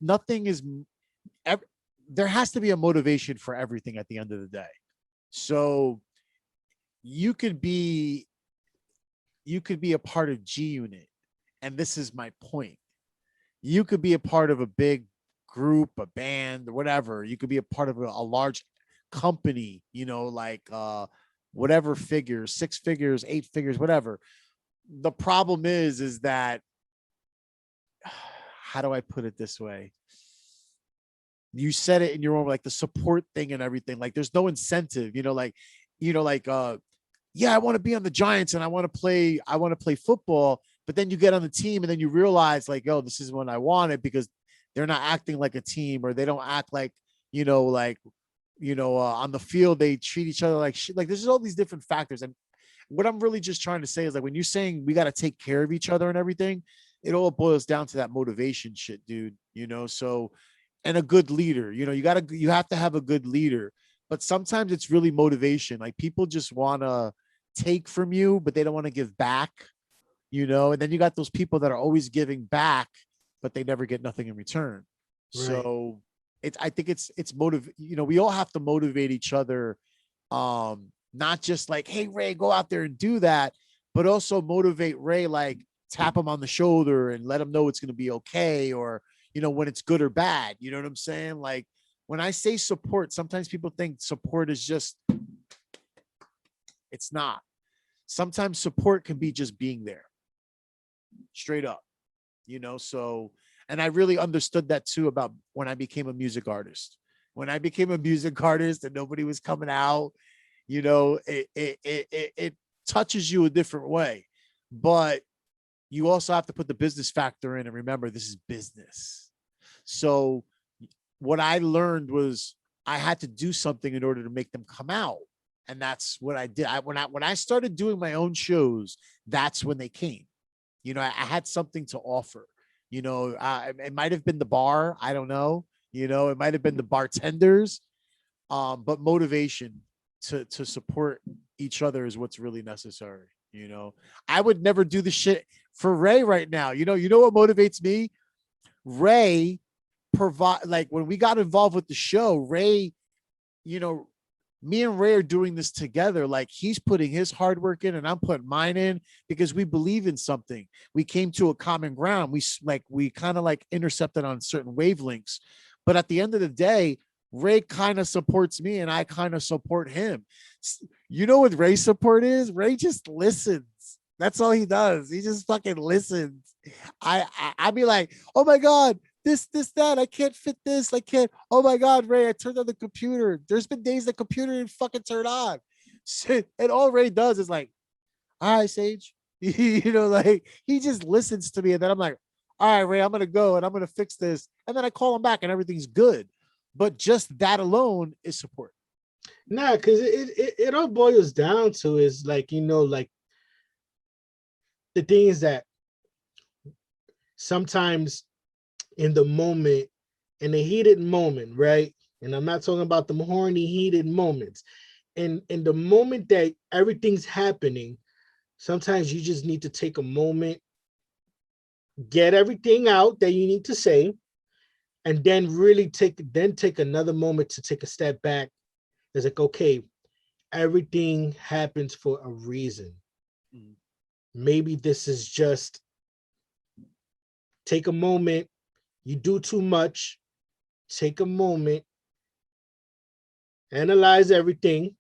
nothing is there has to be a motivation for everything at the end of the day. So you could be a part of G Unit, and this is my point. You could be a part of a big group, a band, or whatever. You could be a part of a large company, you know, like whatever figures, 6 figures, 8 figures, whatever. The problem is that, how do I put it this way? You said it in your own, like the support thing and everything. Like there's no incentive, yeah, I want to be on the Giants and I want to play football. But then you get on the team and then you realize like, oh, this is what I wanted, because they're not acting like a team, or they don't act like, on the field, they treat each other like shit. Like there's all these different factors. And what I'm really just trying to say is, like, when you're saying we got to take care of each other and everything, it all boils down to that motivation shit, dude. So, and a good leader, you have to have a good leader, but sometimes it's really motivation. Like people just want to take from you, but they don't want to give back, and then you got those people that are always giving back, but they never get nothing in return. Right. So I think it's we all have to motivate each other. Not just like, hey, Ray, go out there and do that, but also motivate Ray, like tap him on the shoulder and let him know it's going to be okay. Or, when it's good or bad, you know what I'm saying? Like when I say support, sometimes people think support is just, it's not. Sometimes support can be just being there straight up, so, and I really understood that too about when I became a music artist. When I became a music artist and nobody was coming out, it touches you a different way, but you also have to put the business factor in and remember this is business. So what I learned was I had to do something in order to make them come out. And that's what I did. When I started doing my own shows, that's when they came. I had something to offer. It might have been the bar. I don't know. It might have been the bartenders. But motivation to support each other is what's really necessary. I would never do the shit for Ray right now. You know what motivates me? Ray like when we got involved with the show, Ray, me and Ray are doing this together. Like he's putting his hard work in and I'm putting mine in because we believe in something. We came to a common ground. We kind of like intercepted on certain wavelengths, but at the end of the day, Ray kind of supports me and I kind of support him. You know what Ray's support is? Ray just listens. That's all he does. He just fucking listens. I'd be like, oh my God, this, that, I can't fit this. I can't. Oh my God, Ray, I turned on the computer. There's been days the computer didn't fucking turn on. And all Ray does is like, all right, Sage. Like he just listens to me. And then I'm like, all right, Ray, I'm going to go and I'm going to fix this. And then I call him back and everything's good. But just that alone is support. Nah, because it all boils down to is like, like the things that sometimes in the moment, in the heated moment, right? And I'm not talking about the horny, heated moments. And in the moment that everything's happening, sometimes you just need to take a moment, get everything out that you need to say, and then really take another moment to take a step back. It's like, okay, everything happens for a reason. Maybe this is just take a moment. You do too much, take a moment, analyze everything.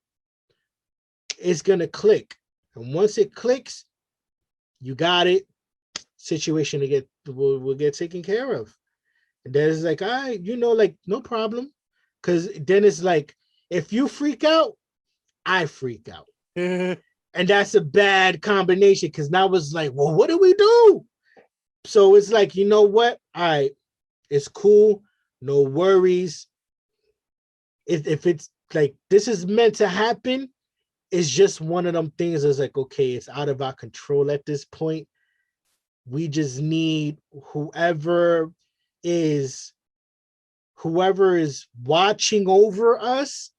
It's going to click. And once it clicks, you got it. Situation will get taken care of. And then it's like, all right, like no problem. Because then it's like, if you freak out, I freak out. And that's a bad combination because now it's like, well, what do we do? So it's like, you know what? All right, it's cool. No worries. If it's like this is meant to happen, it's just one of them things that's like, okay, it's out of our control at this point. We just need whoever is watching over us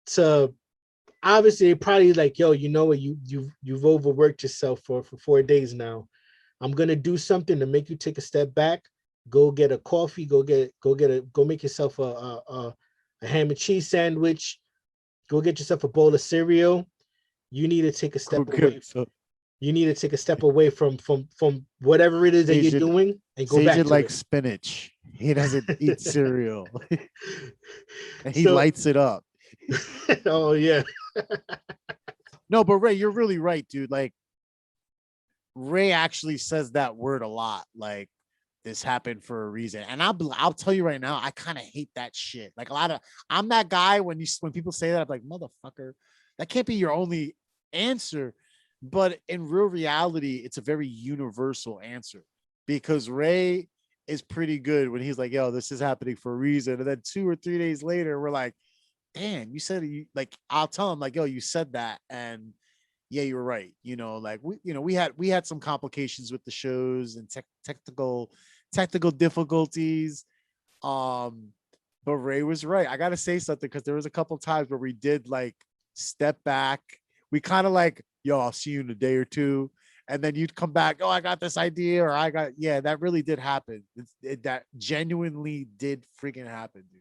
to obviously probably like, yo, you know what, you've overworked yourself for 4 days now. I'm gonna do something to make you take a step back. Go get a coffee. Go make yourself a ham and cheese sandwich. Go get yourself a bowl of cereal. You need to take a step away. You need to take a step away from whatever it is that you're doing and go back to like it. Spinach. He doesn't eat cereal. And he lights it up. Oh yeah. No, but Ray, you're really right, dude. Like Ray actually says that word a lot. Like this happened for a reason. And I'll tell you right now, I kind of hate that shit. Like I'm that guy when people say that, I'm like, motherfucker, that can't be your only answer. But in real reality, it's a very universal answer because Ray is pretty good when he's like, yo, this is happening for a reason. And then 2 or 3 days later, we're like, damn, you said it. Like, I'll tell him like, yo, you said that. And yeah, you're right. Like we had some complications with the shows and technical difficulties. But Ray was right. I got to say something because there was a couple times where we did like step back. We kind of like, yo, I'll see you in a day or two. and then you'd come back, oh, I got this idea, or yeah, that really did happen. That genuinely did freaking happen, dude.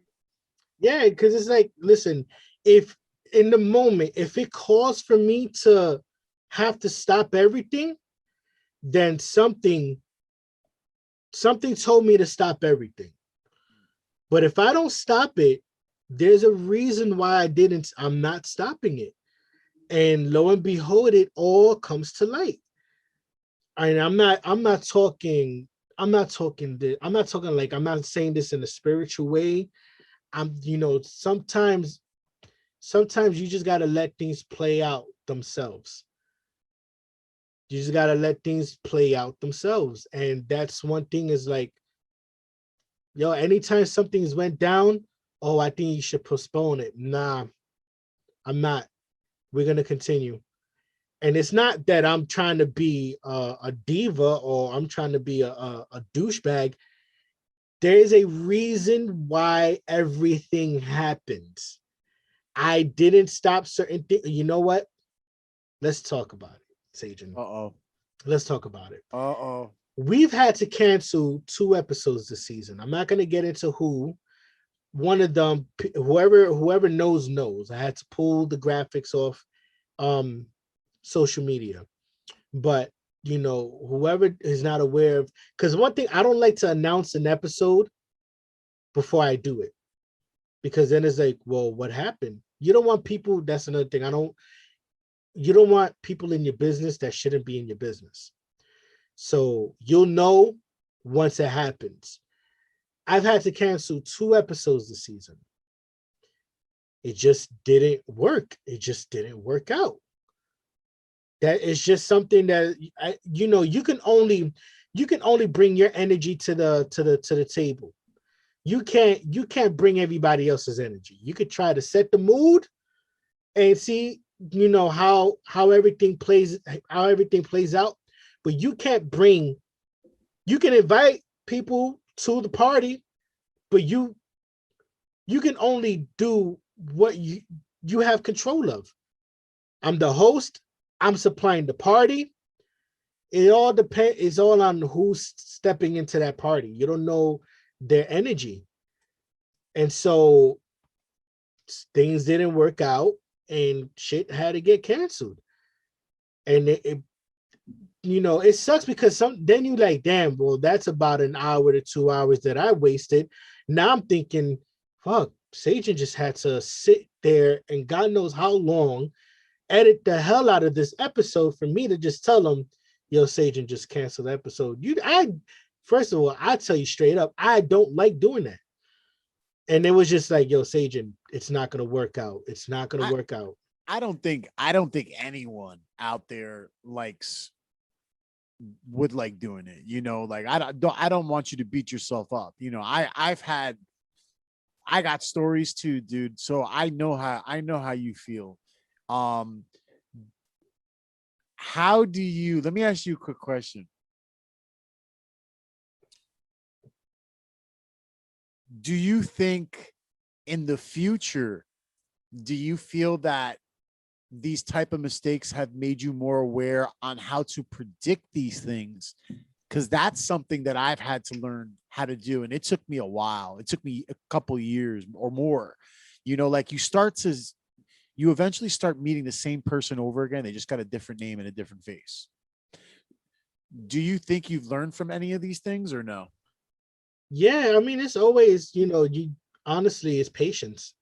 Yeah, because it's like, listen, if in the moment, if it calls for me to have to stop everything, then something told me to stop everything. But if I don't stop it, there's a reason why I'm not stopping it. And lo and behold, it all comes to light. And I'm not talking like, I'm not saying this in a spiritual way. Sometimes you just gotta let things play out themselves. You just gotta let things play out themselves. And that's one thing, is like, yo, anytime something's went down, oh, I think you should postpone it. Nah, I'm not. We're gonna continue. And it's not that I'm trying to be a diva, or I'm trying to be a douchebag. There is a reason why everything happens. I didn't stop certain things. You know what? Let's talk about it, Sayjin. Uh-oh. Let's talk about it. Uh-oh. We've had to cancel 2 episodes this season. I'm not going to get into who. One of them, whoever knows. I had to pull the graphics off social media. But, whoever is not aware of, because one thing, I don't like to announce an episode before I do it. Because then it's like, well, what happened? You don't want people, that's another thing. You don't want people in your business that shouldn't be in your business. So you'll know once it happens. I've had to cancel 2 episodes this season. It just didn't work. It just didn't work out. That is just something that you can only bring your energy to the table. You can't bring everybody else's energy. You could try to set the mood and see, how everything plays out, but you can invite people to the party, but you can only do what you have control of. I'm the host. I'm supplying the party. It all depends. It's all on who's stepping into that party. You don't know their energy. And so things didn't work out and shit had to get canceled. And it sucks, because then you like, damn, well, that's about an hour to 2 hours that I wasted. Now I'm thinking, fuck, Sayjin just had to sit there and God knows how long, edit the hell out of this episode for me to just tell them, yo, Sayjin, just cancel the episode. First of all, I tell you straight up, I don't like doing that. And it was just like, yo, Sayjin, it's not gonna work out. It's not gonna work out. I don't think anyone out there would like doing it. Like, I don't want you to beat yourself up. I got stories too, dude. So I know how you feel. How do you, let me ask you a quick question. Do you think in the future, do you feel that these type of mistakes have made you more aware on how to predict these things? Because that's something that I've had to learn how to do. And it took me a while. It took me a couple years or more. Like you eventually start meeting the same person over again. They just got a different name and a different face. Do you think you've learned from any of these things or no? Yeah, I mean, it's always, honestly, it's patience.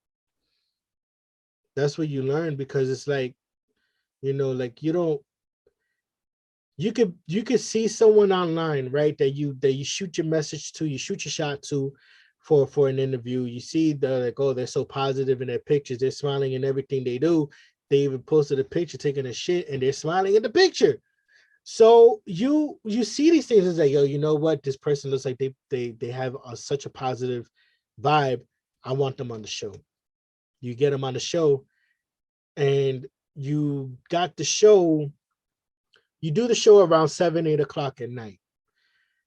That's what you learn, because it's like, like you could see someone online, right? That you shoot your message to, you shoot your shot to for an interview. You see they're so positive in their pictures. They're smiling in everything they do. They even posted a picture taking a shit and they're smiling in the picture. So you see these things as like, yo, you know what? This person looks like they have such a positive vibe. I want them on the show. You get them on the show, and you got the show. You do the show around 7-8 o'clock at night.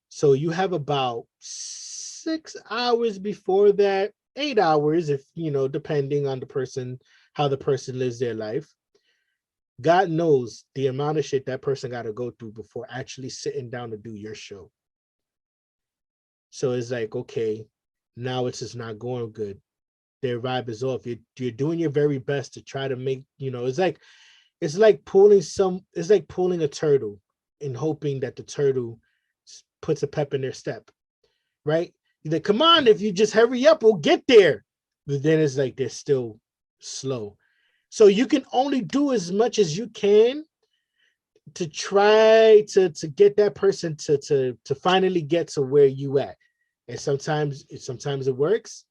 So you have about 6 hours before that, 8 hours, if depending on the person, how the person lives their life. God knows the amount of shit that person got to go through before actually sitting down to do your show. So it's like, okay, now it's just not going good. Their vibe is off. You're doing your very best to try to make, it's like pulling a turtle and hoping that the turtle puts a pep in their step, right? You're like, come on, if you just hurry up, we'll get there. But then it's like they're still slow. So you can only do as much as you can to try to get that person to finally get to where you at. And sometimes it works,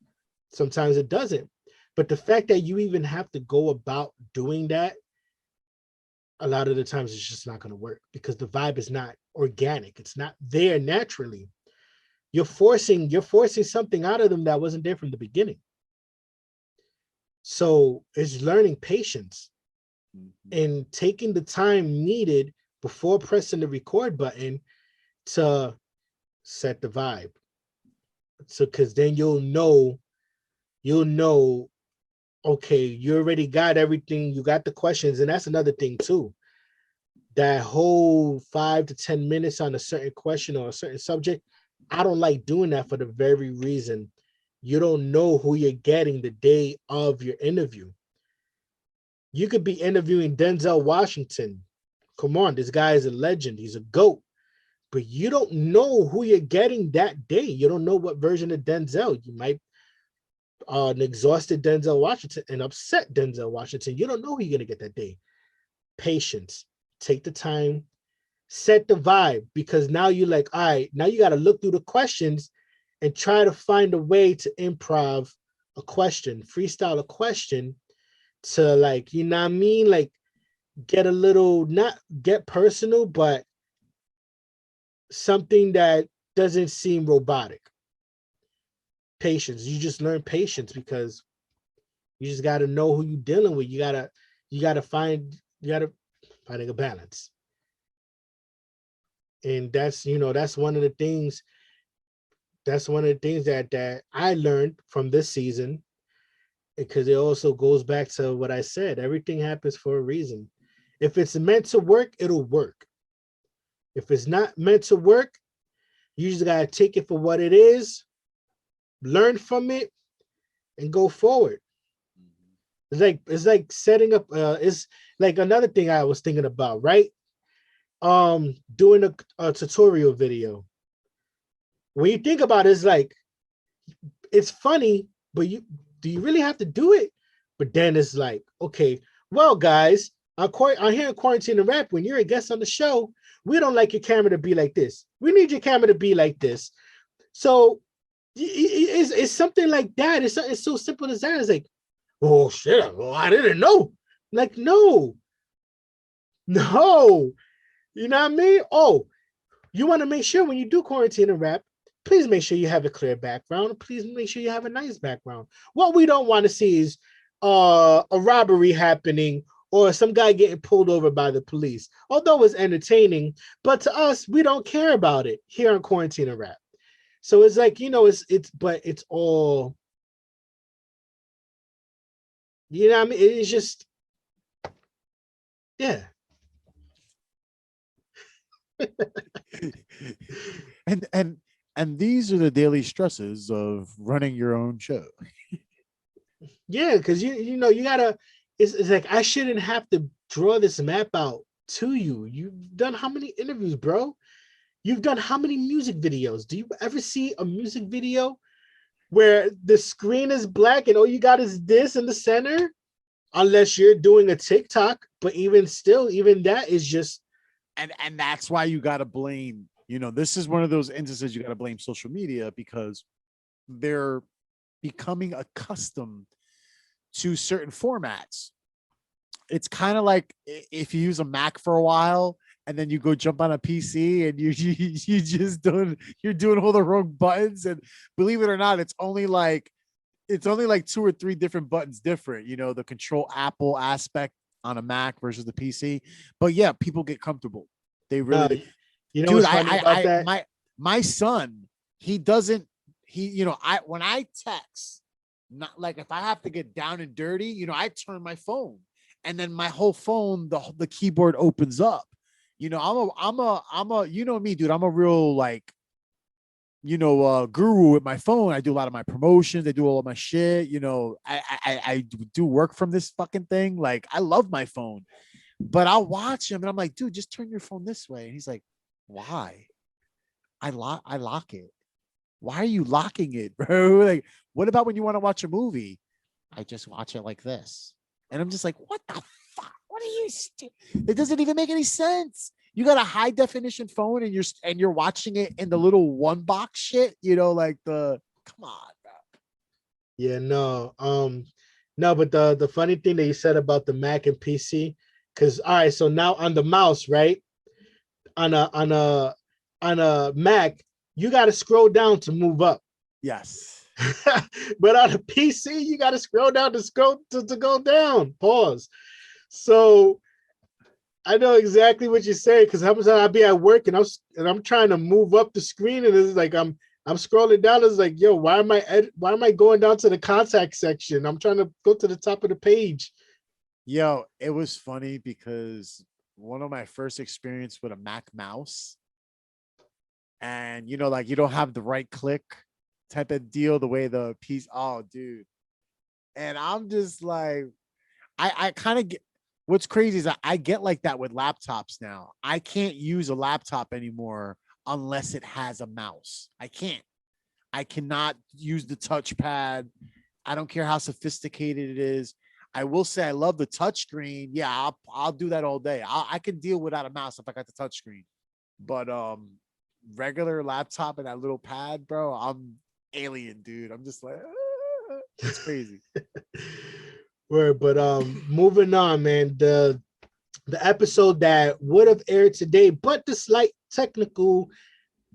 sometimes it doesn't. But the fact that you even have to go about doing that, a lot of the times it's just not going to work because the vibe is not organic. It's not there naturally. You're forcing something out of them that wasn't there from the beginning. So it's learning patience and taking the time needed before pressing the record button to set the vibe. So, because then you'll know, okay, you already got everything. You got the questions. And that's another thing too. That whole 5 to 10 minutes on a certain question or a certain subject, I don't like doing that for the very reason you don't know who you're getting the day of your interview. You could be interviewing Denzel Washington. Come on, this guy is a legend. He's a GOAT. But you don't know who you're getting that day. You don't know what version of Denzel. You might an exhausted Denzel Washington, an upset Denzel Washington. You don't know who you're going to get that day. Patience. Take the time. Set the vibe. Because now you're like, all right, now you got to look through the questions and try to find a way to improv a question, freestyle a question to, like, you know what I mean? Like, get a little, not get personal, but something that doesn't seem robotic. Patience. You just learn patience because you just got to know who you're dealing with. You gotta find finding a balance. And that's one of the things. That's one of the things that I learned from this season, because it also goes back to what I said. Everything happens for a reason. If it's meant to work, it'll work. If it's not meant to work, you just gotta take it for what it is, learn from it, and go forward. It's like setting up. It's like another thing I was thinking about, right? Doing a tutorial video. When you think about it, it's like, it's funny, but do you really have to do it? But then it's like, okay, well, guys, I'm here in Quarantine and Rap. When you're a guest on the show, we don't like your camera to be like this. We need your camera to be like this. So it's something like that. It's so simple as that. It's like, oh shit, well, I didn't know. Like, no. You know what I mean? Oh, you want to make sure when you do Quarantine and Rap, please make sure you have a clear background. Please make sure you have a nice background. What we don't want to see is a robbery happening or some guy getting pulled over by the police. Although it's entertaining, but to us, we don't care about it here on Quarantine and Rap. So it's like, it's all, what I mean? It's just, yeah. and these are the daily stresses of running your own show. Yeah, because you gotta. It's like, I shouldn't have to draw this map out to you. You've done how many interviews, bro? You've done how many music videos? Do you ever see a music video where the screen is black and all you got is this in the center? Unless you're doing a TikTok, but even still, even that is just. And that's why you got to blame, this is one of those instances you got to blame social media, because they're becoming accustomed to certain formats. It's kind of like if you use a Mac for a while and then you go jump on a PC and you're doing all the wrong buttons. And believe it or not, it's only like 2 or 3 different buttons different, the control Apple aspect on a Mac versus the PC. But yeah, people get comfortable. They really, dude, what's funny about that? My son, when I text, not like if I have to get down and dirty, I turn my phone and then my whole phone, the keyboard opens up. You know, I'm a, you know me, dude. I'm a real like, guru with my phone. I do a lot of my promotions. I do all of my shit. You know, I do work from this fucking thing. Like, I love my phone, but I'll watch him and I'm like, dude, just turn your phone this way. And he's like, why? I lock it. Why are you locking it, bro? Like, what about when you want to watch a movie? I just watch it like this. And I'm just like, what the fuck? What are you? It doesn't even make any sense. You got a high definition phone and you're watching it in the little one box shit, like come on, bro. Yeah, no. No, but the funny thing that you said about the Mac and PC, because all right, so now on the mouse, right? On a Mac, you got to scroll down to move up. Yes. But on a PC, you got to scroll down to go down. Pause. So I know exactly what you're saying, because how much I'll be at work and I'm trying to move up the screen, and it's like I'm scrolling down. It's like, yo, why am I going down to the contact section? I'm trying to go to the top of the page. Yo, it was funny because one of my first experience with a Mac mouse, and like you don't have the right click type of deal, the way the piece. Oh, dude. And I'm just like, I kind of get. What's crazy is I get like that with laptops now. I can't use a laptop anymore unless it has a mouse. I cannot use the touchpad. I don't care how sophisticated it is. I will say I love the touchscreen. Yeah, I'll do that all day. I can deal without a mouse if I got the touchscreen. But regular laptop and that little pad, bro, I'm alien, dude. I'm just like, it's crazy. Word, but moving on, man. The episode that would have aired today, but the slight technical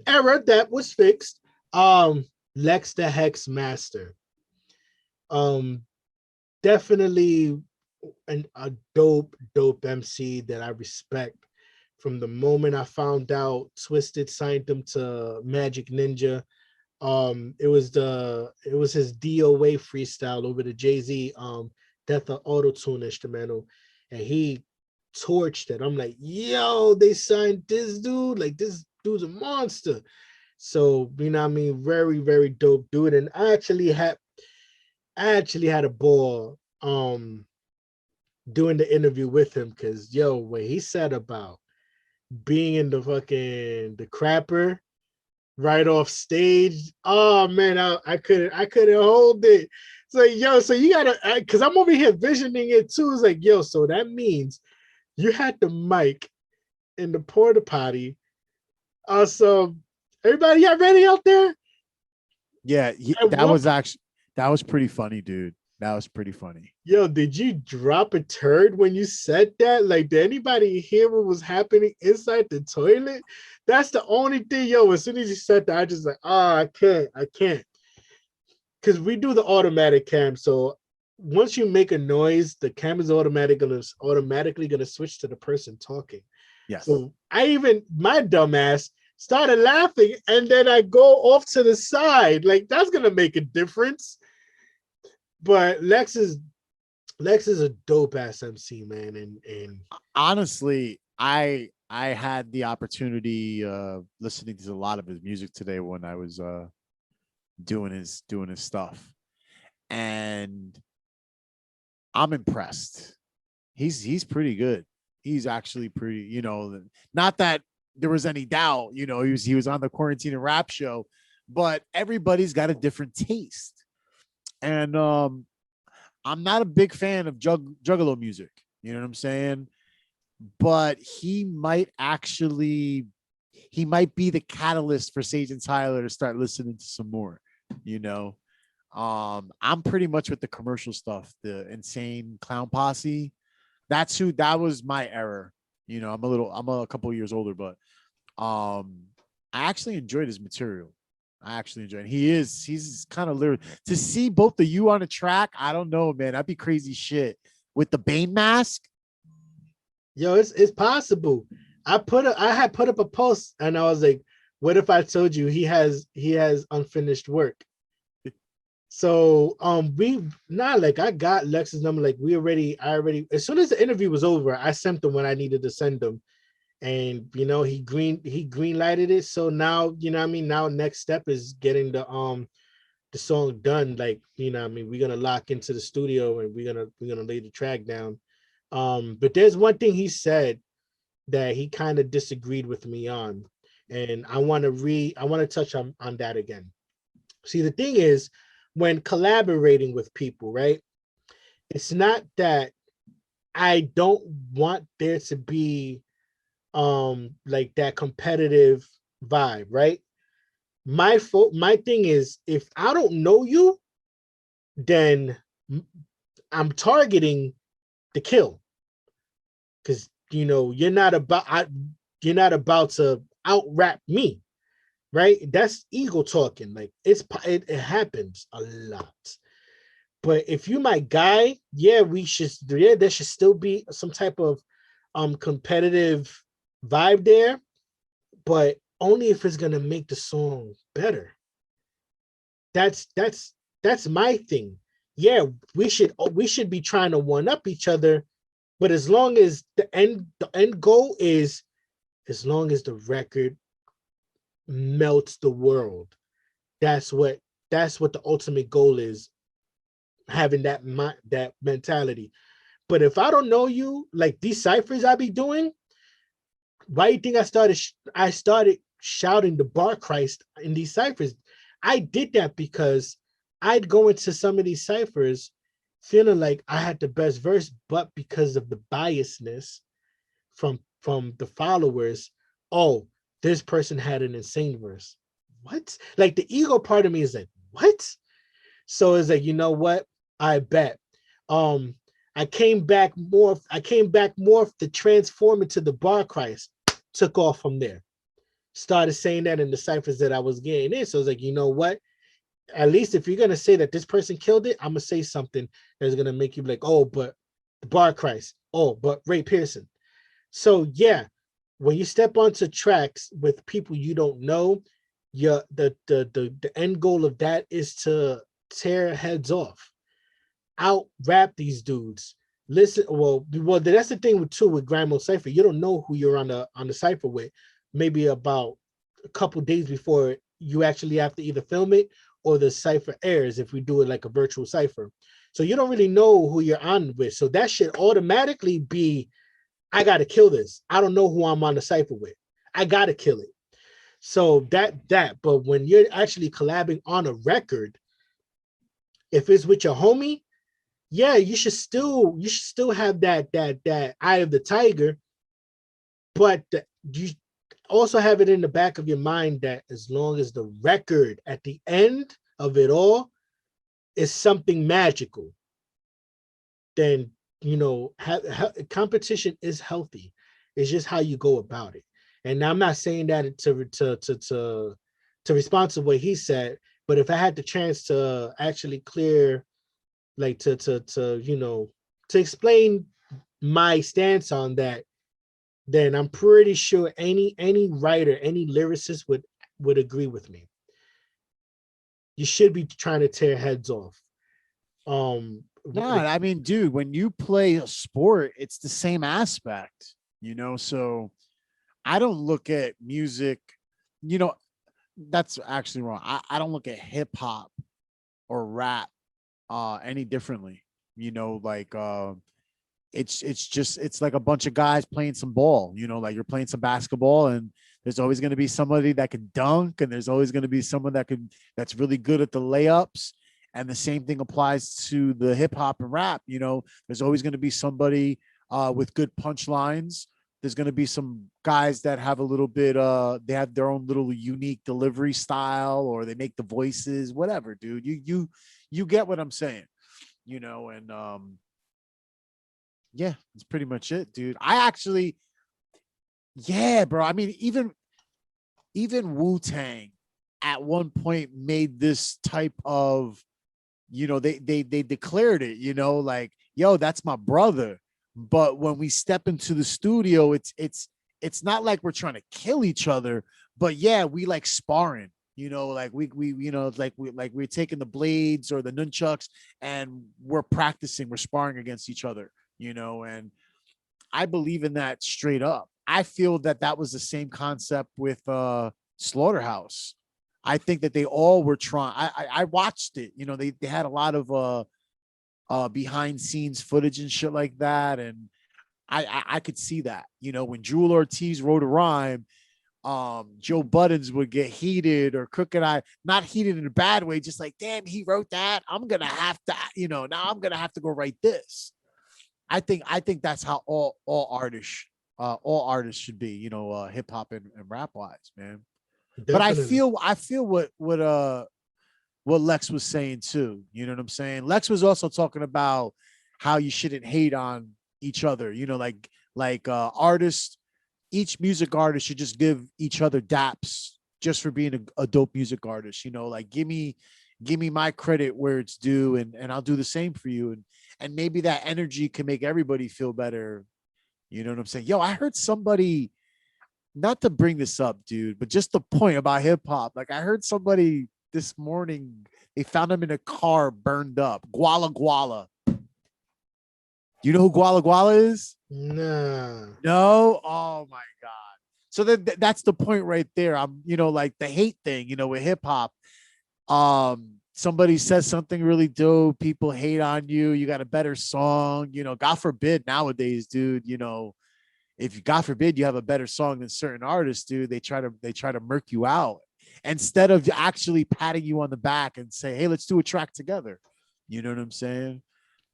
error that was fixed. Lex the Hex Master. Definitely a dope MC that I respect. From the moment I found out Twisted signed him to Magic Ninja, it was his DOA freestyle over the Jay-Z Death of Auto-Tune instrumental, and he torched it. I'm like, yo, they signed this dude. Like, this dude's a monster. So, you know what I mean? Very, very dope dude. And I actually had a ball doing the interview with him, because yo, what he said about being in the crapper right off stage. Oh man, I couldn't hold it. It's like, yo, so you gotta, because I'm over here visioning it too. It's like, yo, so that means you had the mic in the porta potty. So everybody got ready out there? Yeah, that was pretty funny, dude. That was pretty funny. Yo, did you drop a turd when you said that? Like, did anybody hear what was happening inside the toilet? That's the only thing, yo. As soon as you said that, I just like, I can't. Because we do the automatic cam. So once you make a noise, the cam is automatically gonna switch to the person talking. Yes. So my dumbass started laughing, and then I go off to the side. Like, that's gonna make a difference. But Lex is a dope ass MC, man. And honestly, I had the opportunity listening to a lot of his music today when I was doing his stuff, and I'm impressed. He's pretty good. He's actually pretty, not that there was any doubt, he was on the Quarantine and Rap show, but everybody's got a different taste. And I'm not a big fan of Juggalo music. You know what I'm saying? But he might be the catalyst for Sayjin Tyler to start listening to some more. I'm pretty much with the commercial stuff, the Insane Clown Posse. That was my error. I'm a couple of years older, but I actually enjoyed his material. I actually enjoy it. He's kind of lyric. To see both of you on a track, I don't know, man. That'd be crazy shit. With the Bane mask. Yo, it's possible. I had put up a post, and I was like, what if I told you he has unfinished work? So I got Lex's number. Like I already as soon as the interview was over, I sent him when I needed to send him. And he green lighted it. So now, you know what I mean? Now next step is getting the song done. Like, you know what I mean, we're gonna lock into the studio and we're gonna lay the track down. But there's one thing he said that he kind of disagreed with me on. And I want to touch on that again. See, the thing is, when collaborating with people, right? It's not that I don't want there to be like that competitive vibe, right? My thing is, if I don't know you, then I'm targeting the kill, because you're not about to out rap me, right? That's ego talking. Like it happens a lot. But if you my guy, there should still be some type of competitive vibe there, but only if it's gonna make the song better. That's my thing. Yeah, we should be trying to one up each other, but as long as the end goal is, as long as the record melts the world, that's what the ultimate goal is, having that mentality. But if I don't know you, like these ciphers I be doing, why do you think I started shouting the bar Christ in these ciphers? I did that because I'd go into some of these ciphers feeling like I had the best verse, but because of the biasness from the followers, oh, this person had an insane verse. What? Like the ego part of me is like, what? So it's like, you know what? I bet. Um, I came back more to transform into the bar Christ, took off from there. Started saying that in the ciphers that I was getting in. So I was like, you know what? At least if you're gonna say that this person killed it, I'm gonna say something that's gonna make you be like, oh, but the bar Christ, oh, but Ray Pearson. So yeah, when you step onto tracks with people you don't know, the end goal of that is to tear heads off, out rap these dudes. Listen, well, that's the thing with Grimo Cypher. You don't know who you're on the cipher with. Maybe about a couple days before you actually have to either film it or the cipher airs, if we do it like a virtual cipher. So you don't really know who you're on with. So that should automatically be, I gotta kill this. I don't know who I'm on the cipher with. I gotta kill it. So but when you're actually collabing on a record, if it's with your homie, yeah, you should still have that eye of the tiger, but you also have it in the back of your mind that as long as the record at the end of it all is something magical, then competition is healthy. It's just how you go about it. And I'm not saying that to respond to what he said, but if I had the chance to actually clear, like to explain my stance on that, then I'm pretty sure any writer, any lyricist would agree with me. You should be trying to tear heads off. No, I mean, dude, when you play a sport, it's the same aspect, so I don't look at music, that's actually wrong. I don't look at hip hop or rap any differently, like it's like a bunch of guys playing some ball, like you're playing some basketball, and there's always going to be somebody that can dunk, and there's always going to be someone that's really good at the layups. And the same thing applies to the hip hop and rap. There's always going to be somebody with good punchlines. There's going to be some guys that have a little bit, they have their own little unique delivery style, or they make the voices, whatever, dude. You get what I'm saying, and yeah, that's pretty much it, dude. Yeah, bro. I mean, even Wu-Tang at one point made this type of, they declared it, like, yo, that's my brother. But when we step into the studio, it's not like we're trying to kill each other, but yeah, we like sparring. You know, like we're taking the blades or the nunchucks and we're practicing, we're sparring against each other, you know, and I believe in that straight up. I feel that that was the same concept with Slaughterhouse. I think that they all were trying. I watched it. You know, they had a lot of behind scenes footage and shit like that, and I could see that. You know, when Jewel Ortiz wrote a rhyme, Joe Buttons would get heated, or Crooked Eye, not heated in a bad way, just like, damn, he wrote that. I'm gonna have to, you know, now I'm gonna have to go write this. I think that's how all artists should be, you know, hip hop and rap wise, man. But Definitely. I feel what Lex was saying too. You know what I'm saying? Lex was also talking about how you shouldn't hate on each other. You know, like artists, each music artist should just give each other daps just for being a dope music artist. You know, like give me my credit where it's due, and I'll do the same for you. And maybe that energy can make everybody feel better. You know what I'm saying? Yo, I heard somebody, not to bring this up, dude, but just the point about hip hop. Like I heard somebody this morning, they found him in a car burned up. Guala Guala. You know who Guala Guala is? Nah. No? Oh my God. So that's the point right there. I'm, you know, like the hate thing, you know, with hip hop. Somebody says something really dope, people hate on you, you got a better song, you know, God forbid nowadays, dude, you know, if you, God forbid, you have a better song than certain artists do, they try to murk you out instead of actually patting you on the back and say, hey, let's do a track together. You know what I'm saying?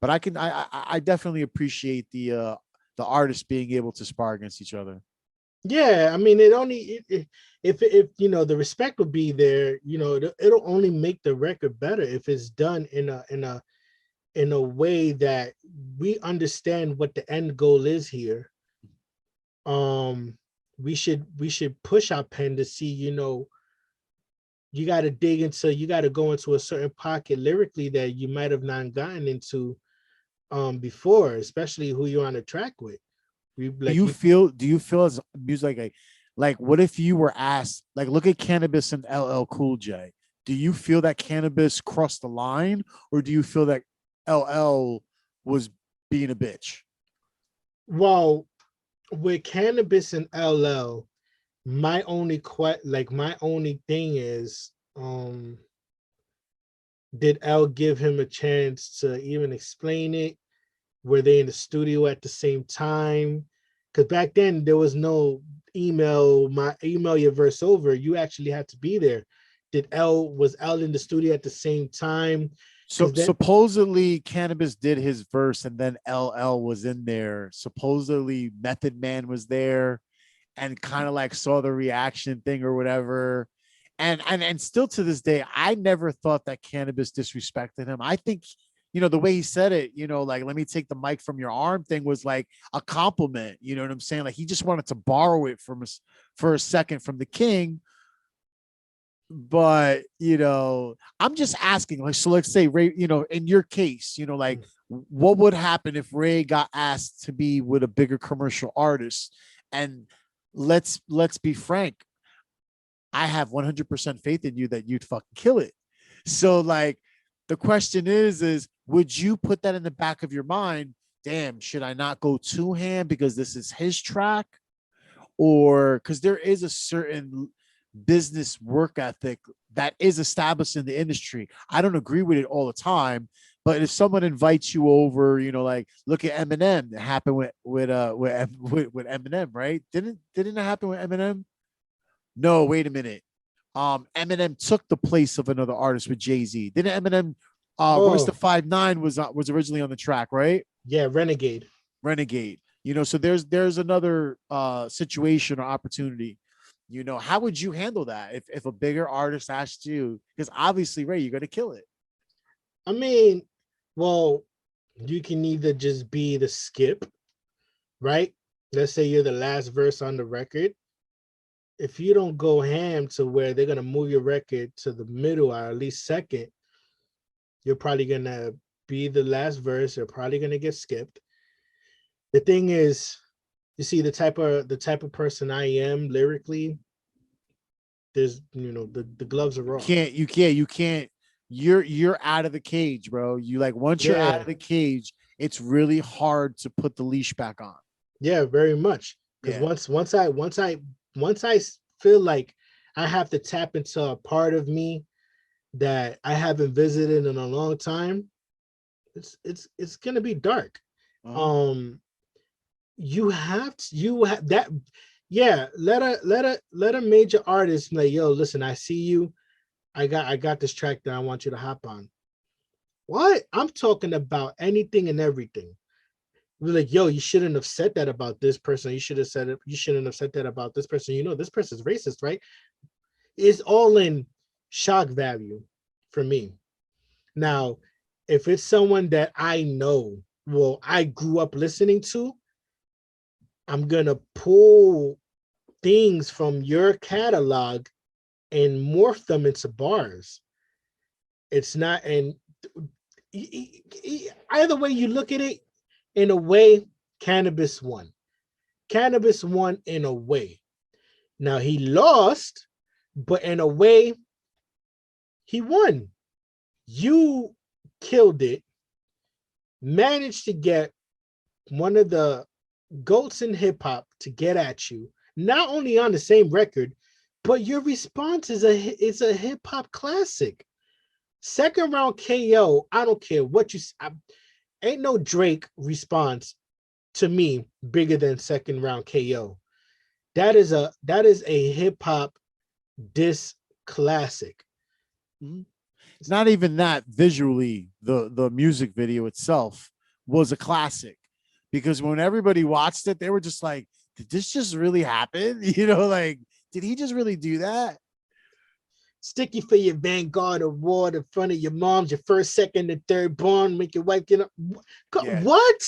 But I definitely appreciate the artists being able to spar against each other. Yeah, I mean, it only if you know the respect will be there. You know, it'll only make the record better if it's done in a way that we understand what the end goal is here. Um, we should push our pen to see. You know, you got to go into a certain pocket lyrically that you might have not gotten into before, especially who you're on a track with. We Do like you you. feel do you feel as music like what if you were asked, like, look at Cannabis and LL Cool J? Do you feel that Cannabis crossed the line, or do you feel that LL was being a bitch? Well, with Cannabis and LL, my only thing is, did L give him a chance to even explain it? Were they in the studio at the same time? Because back then there was no email your verse over. You actually had to be there. Was L in the studio at the same time? So Because then, supposedly Cannabis did his verse and then LL was in there. Supposedly Method Man was there and kind of like saw the reaction thing or whatever. And still to this day, I never thought that Cannabis disrespected him. I think, you know, the way he said it, you know, like, let me take the mic from your arm thing was like a compliment. You know what I'm saying? Like he just wanted to borrow it from us for a second from the king. But, you know, I'm just asking, like, so let's say Ray, you know, in your case, you know, like what would happen if Ray got asked to be with a bigger commercial artist? And let's be frank, I have 100% faith in you that you'd fucking kill it. So like the question is would you put that in the back of your mind? Damn, should I not go to him because this is his track? Or because there is a certain business work ethic that is established in the industry. I don't agree with it all the time, but if someone invites you over, you know, like look at Eminem. It happened with Eminem, right? Didn't it happen with Eminem? No, wait a minute. Eminem took the place of another artist with Jay-Z. Didn't Eminem Royce oh the 5'9" was originally on the track, right? yeah, Renegade. Renegade. You know, so there's another situation or opportunity. You know, how would you handle that if a bigger artist asked you? Because obviously, Ray, you're gonna kill it. I mean, well, you can either just be the skip, right? Let's say you're the last verse on the record. If you don't go ham to where they're gonna move your record to the middle or at least second, you're probably gonna be the last verse. You're probably gonna get skipped. The thing is, you see the type of person I am lyrically. there's the gloves are off. You can't. You're out of the cage, bro. You like once you're out of the cage, it's really hard to put the leash back on. Yeah, very much. Because once I feel like I have to tap into a part of me that I haven't visited in a long time, it's gonna be dark. You have that. Yeah, let a major artist like, yo, listen, I see you. I got this track that I want you to hop on. What? I'm talking about anything and everything. We're like, yo, you shouldn't have said that about this person. You should have said it. You shouldn't have said that about this person. This person's racist, right? It's all in shock value for me. Now, if it's someone that I know, well, I grew up listening to, I'm gonna pull things from your catalog and morph them into bars. It's not, and either way you look at it, in a way, Cannabis won. Cannabis won in a way. Now he lost, but in a way, he won. You killed it, managed to get one of the goats in hip hop to get at you, not only on the same record, but your response is a hip hop classic. Second round KO, I don't care what you ain't no Drake response to me bigger than second round KO. That is a hip hop diss classic. It's not even that. Visually, the music video itself was a classic, because when everybody watched it, they were just like, did this just really happen? Like, did he just really do that? Sticky for your Vanguard award in front of your mom's, your first, second, and third born, make your wife get up. Yeah. What?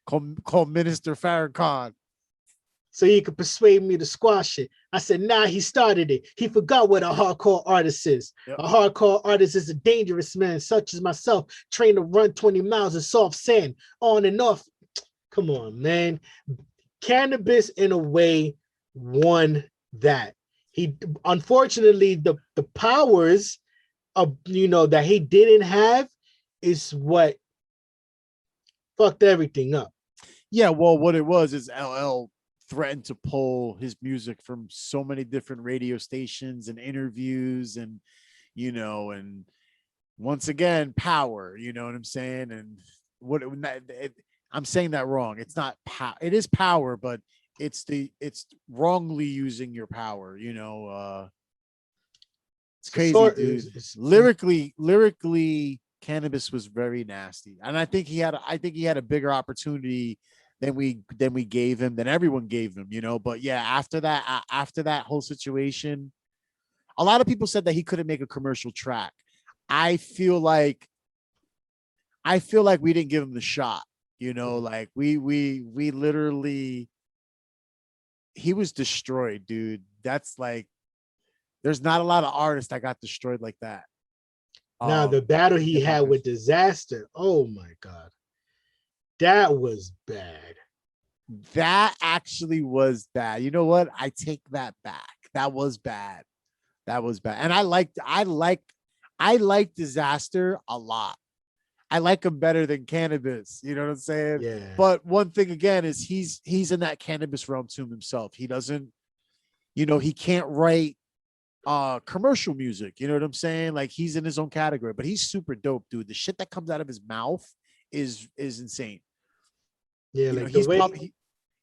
Call Minister Farrakhan. So he could persuade me to squash it. I said, nah, he started it. He forgot what a hardcore artist is. Yep. A hardcore artist is a dangerous man, such as myself, trained to run 20 miles in soft sand, on and off. Come on, man. Cannabis, in a way, won that. He, unfortunately, the powers of, that he didn't have is what fucked everything up. Yeah, well, what it was is LL threatened to pull his music from so many different radio stations and interviews, and and once again, power, you know what I'm saying? And I'm saying that wrong. It's not power. It is power, but it's wrongly using your power, it's crazy, dude. Lyrically, Cannabis was very nasty, and I think he had a bigger opportunity than we gave him, than everyone gave him, But yeah, after that whole situation, a lot of people said that he couldn't make a commercial track. I feel like we didn't give him the shot, like we literally, he was destroyed, dude. That's like, there's not a lot of artists that got destroyed like that. Now the battle he had with Disaster, oh my God. That was bad. That actually was bad. You know what? I take that back. That was bad. And I like Disaster a lot. I like him better than Cannabis. You know what I'm saying? Yeah. But one thing again is he's in that Cannabis realm to himself. He doesn't, he can't write commercial music. You know what I'm saying? Like, he's in his own category, but he's super dope, dude. The shit that comes out of his mouth is insane. Yeah, like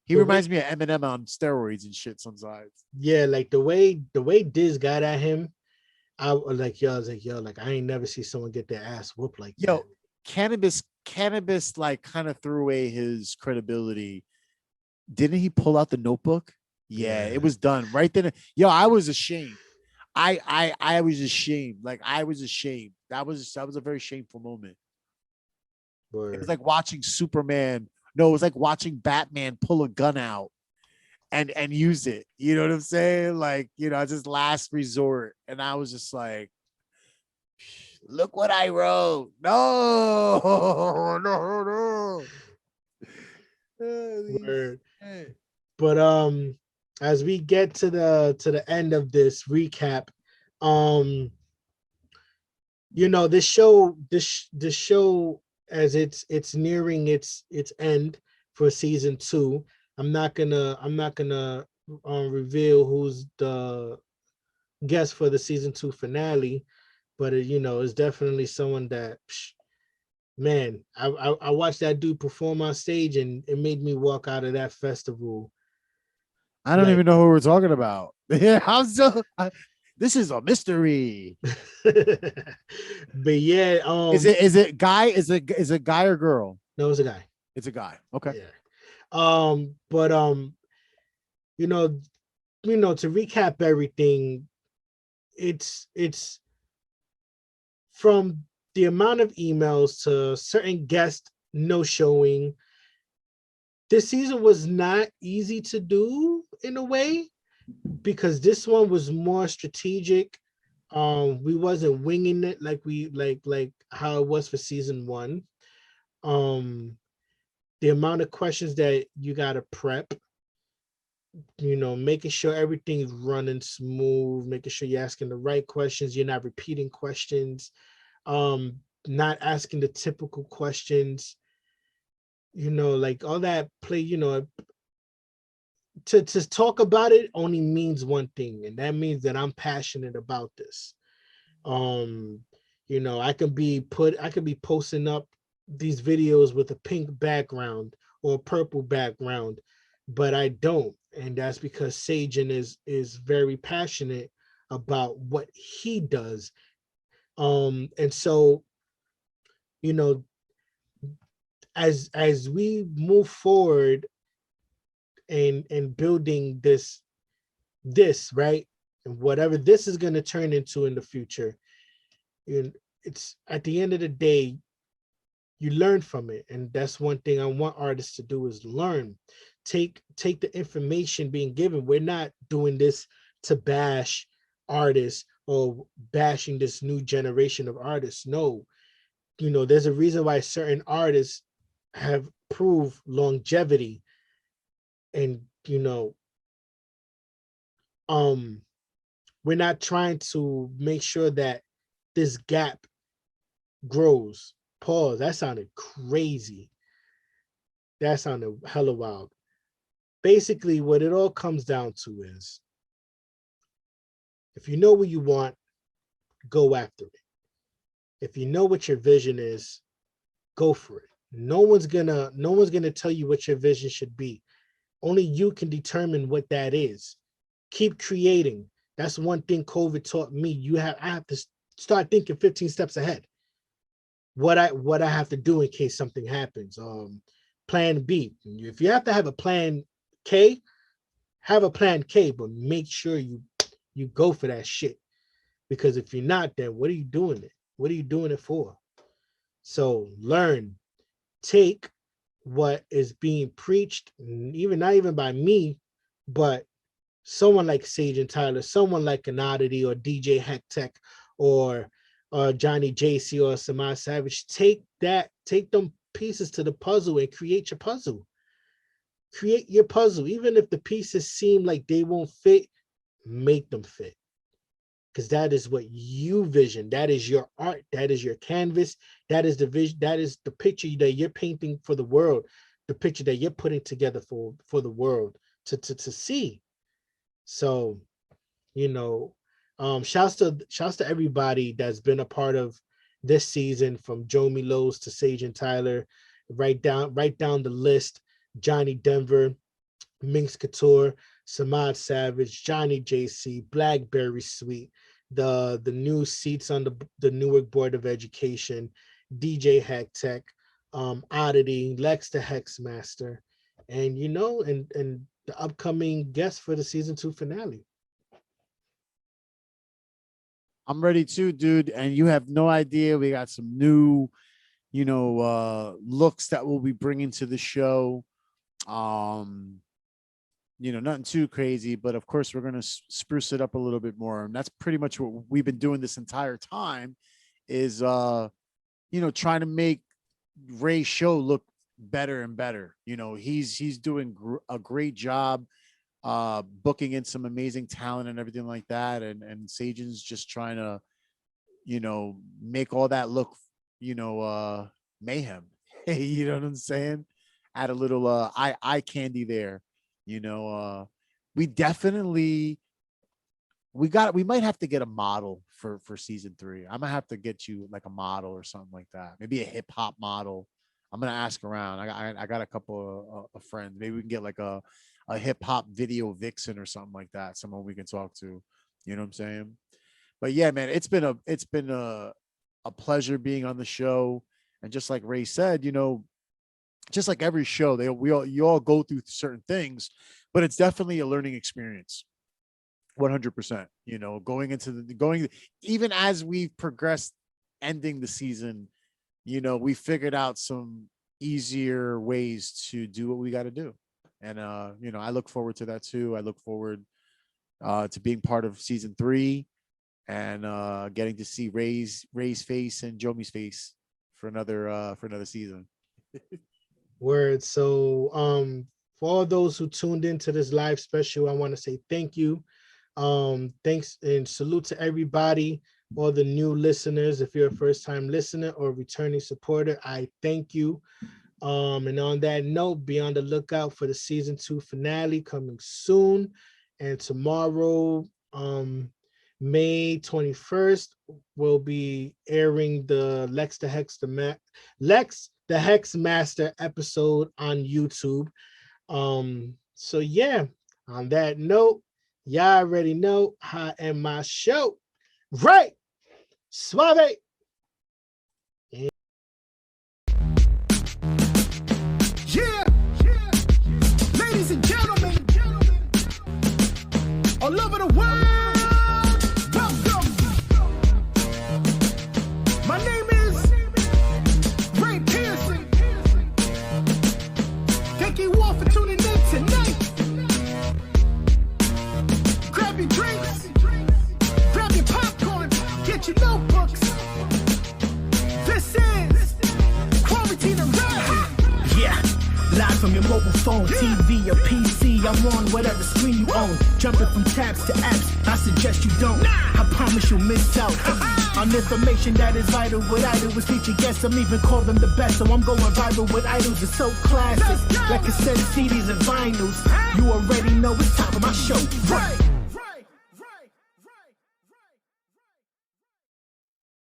he reminds me of Eminem on steroids and shit sometimes. Yeah, like the way Diz got at him, I was like, I ain't never see someone get their ass whooped like that. Cannabis like kind of threw away his credibility. Didn't he pull out the notebook? Yeah, it was done right then. Yo, I was ashamed. I was ashamed. Like, I was ashamed. That was a very shameful moment. Word. It was like watching Superman. No, it was like watching Batman pull a gun out and use it. You know what I'm saying? Like, it's his last resort. And I was just like, look what I wrote. No. Word. But as we get to the end of this recap, um, this show, as it's nearing its end for season 2. I'm not gonna reveal who's the guest for the season 2 finale, but it's definitely someone that, man, I watched that dude perform on stage, and it made me walk out of that festival I don't like. even know who we're talking about. Yeah, this is a mystery. But yeah, Is it guy? Is it guy or girl? no, it's a guy. It's a guy. Okay. Yeah. But you know, to recap everything, it's from the amount of emails to certain guests no showing. This season was not easy to do in a way, because this one was more strategic. We wasn't winging it like we like how it was for season 1. Um, the amount of questions that you gotta prep, making sure everything's running smooth, making sure you're asking the right questions, you're not repeating questions, not asking the typical questions, like all that play, to talk about it only means one thing, and that means that I'm passionate about this. Um, I could be posting up these videos with a pink background or a purple background, but I don't, and that's because Sayjin is very passionate about what he does. And so, you know, as we move forward and building this right, and whatever this is going to turn into in the future, it's at the end of the day, you learn from it, and that's one thing I want artists to do, is learn. Take the information being given. We're not doing this to bash artists or bashing this new generation of artists. No, there's a reason why certain artists have proved longevity, and um we're not trying to make sure that this gap grows. Pause. That sounded crazy. That sounded hella wild. Basically, what it all comes down to is, if you know what you want, go after it. If you know what your vision is, go for it. No one's gonna tell you what your vision should be. Only you can determine what that is. Keep creating. That's one thing COVID taught me. I have to start thinking 15 steps ahead. What I have to do in case something happens. Plan B. If you have to have a plan K, have a plan K, but make sure you go for that shit. Because if you're not, then what are you doing it? What are you doing it for? So learn, take what is being preached, even not even by me, but someone like Sayjin Tyler, someone like an Oddity or DJ Hectech or Johnny JC or Samaj Savage. Take them pieces to the puzzle and create your puzzle. Create your puzzle. Even if the pieces seem like they won't fit, make them fit. Because that is what you vision. That is your art. That is your canvas. That is the vision. That is the picture that you're painting for the world. The picture that you're putting together for the world to see. So, shouts to everybody that's been a part of this season, from Jomi Lowe's to Sayjin Tyler, right down the list. Johnny Denver, Minx Couture, Samad Savage, Johnny JC, Blackberry Sweet, the new seats on the Newark Board of Education, DJ Hack Tech, Oddity, Lex the Hexmaster, and and the upcoming guest for the season 2 finale. I'm ready too, dude. And you have no idea. We got some new, looks that we'll be bringing to the show. Nothing too crazy, but of course we're going to spruce it up a little bit more. And that's pretty much what we've been doing this entire time, is, trying to make Ray's show look better and better. He's doing a great job booking in some amazing talent and everything like that. And Sayjin's just trying to, make all that look, mayhem. You know what I'm saying? Add a little eye candy there. We definitely we might have to get a model for season 3. I'm gonna have to get you like a model or something like that. Maybe a hip hop model. I'm gonna ask around. I got a couple of friends. Maybe we can get like a hip hop video vixen or something like that. Someone we can talk to. You know what I'm saying? But yeah, man, it's been a pleasure being on the show. And just like Ray said, just like every show, you all go through certain things, but it's definitely a learning experience. 100%. Going even as we've progressed, ending the season, we figured out some easier ways to do what we got to do. And I look forward to that too. I look forward to being part of season 3 and getting to see Ray's face and Jomi's face for another season. Word. So for all those who tuned into this live special, I want to say thank you. Thanks and salute to everybody, all the new listeners. If you're a first-time listener or returning supporter, I thank you. And on that note, be on the lookout for the season 2 finale coming soon. And tomorrow, May 21st, we'll be airing the Lex the Hex Master episode on YouTube. So yeah, on that note, y'all already know how I end my show. Right. Suave. Yeah. Ladies and gentlemen, all over the world, welcome. My name is Ray Pearson. Thank you all for tuning in tonight. Grab your drinks, grab your popcorn, get your notebooks. This is Quarantine and Rap. Yeah. Live from your mobile phone, TV, or PC. I'm on whatever screen you own. Jumping from tabs to apps, I suggest you don't. I promise you'll miss out on information that is vital. What I do is feature guests, I'm even call them the best. So I'm going viral with idols, it's so classic. Like I said, CDs and vinyls. You already know it's time for my show. Right.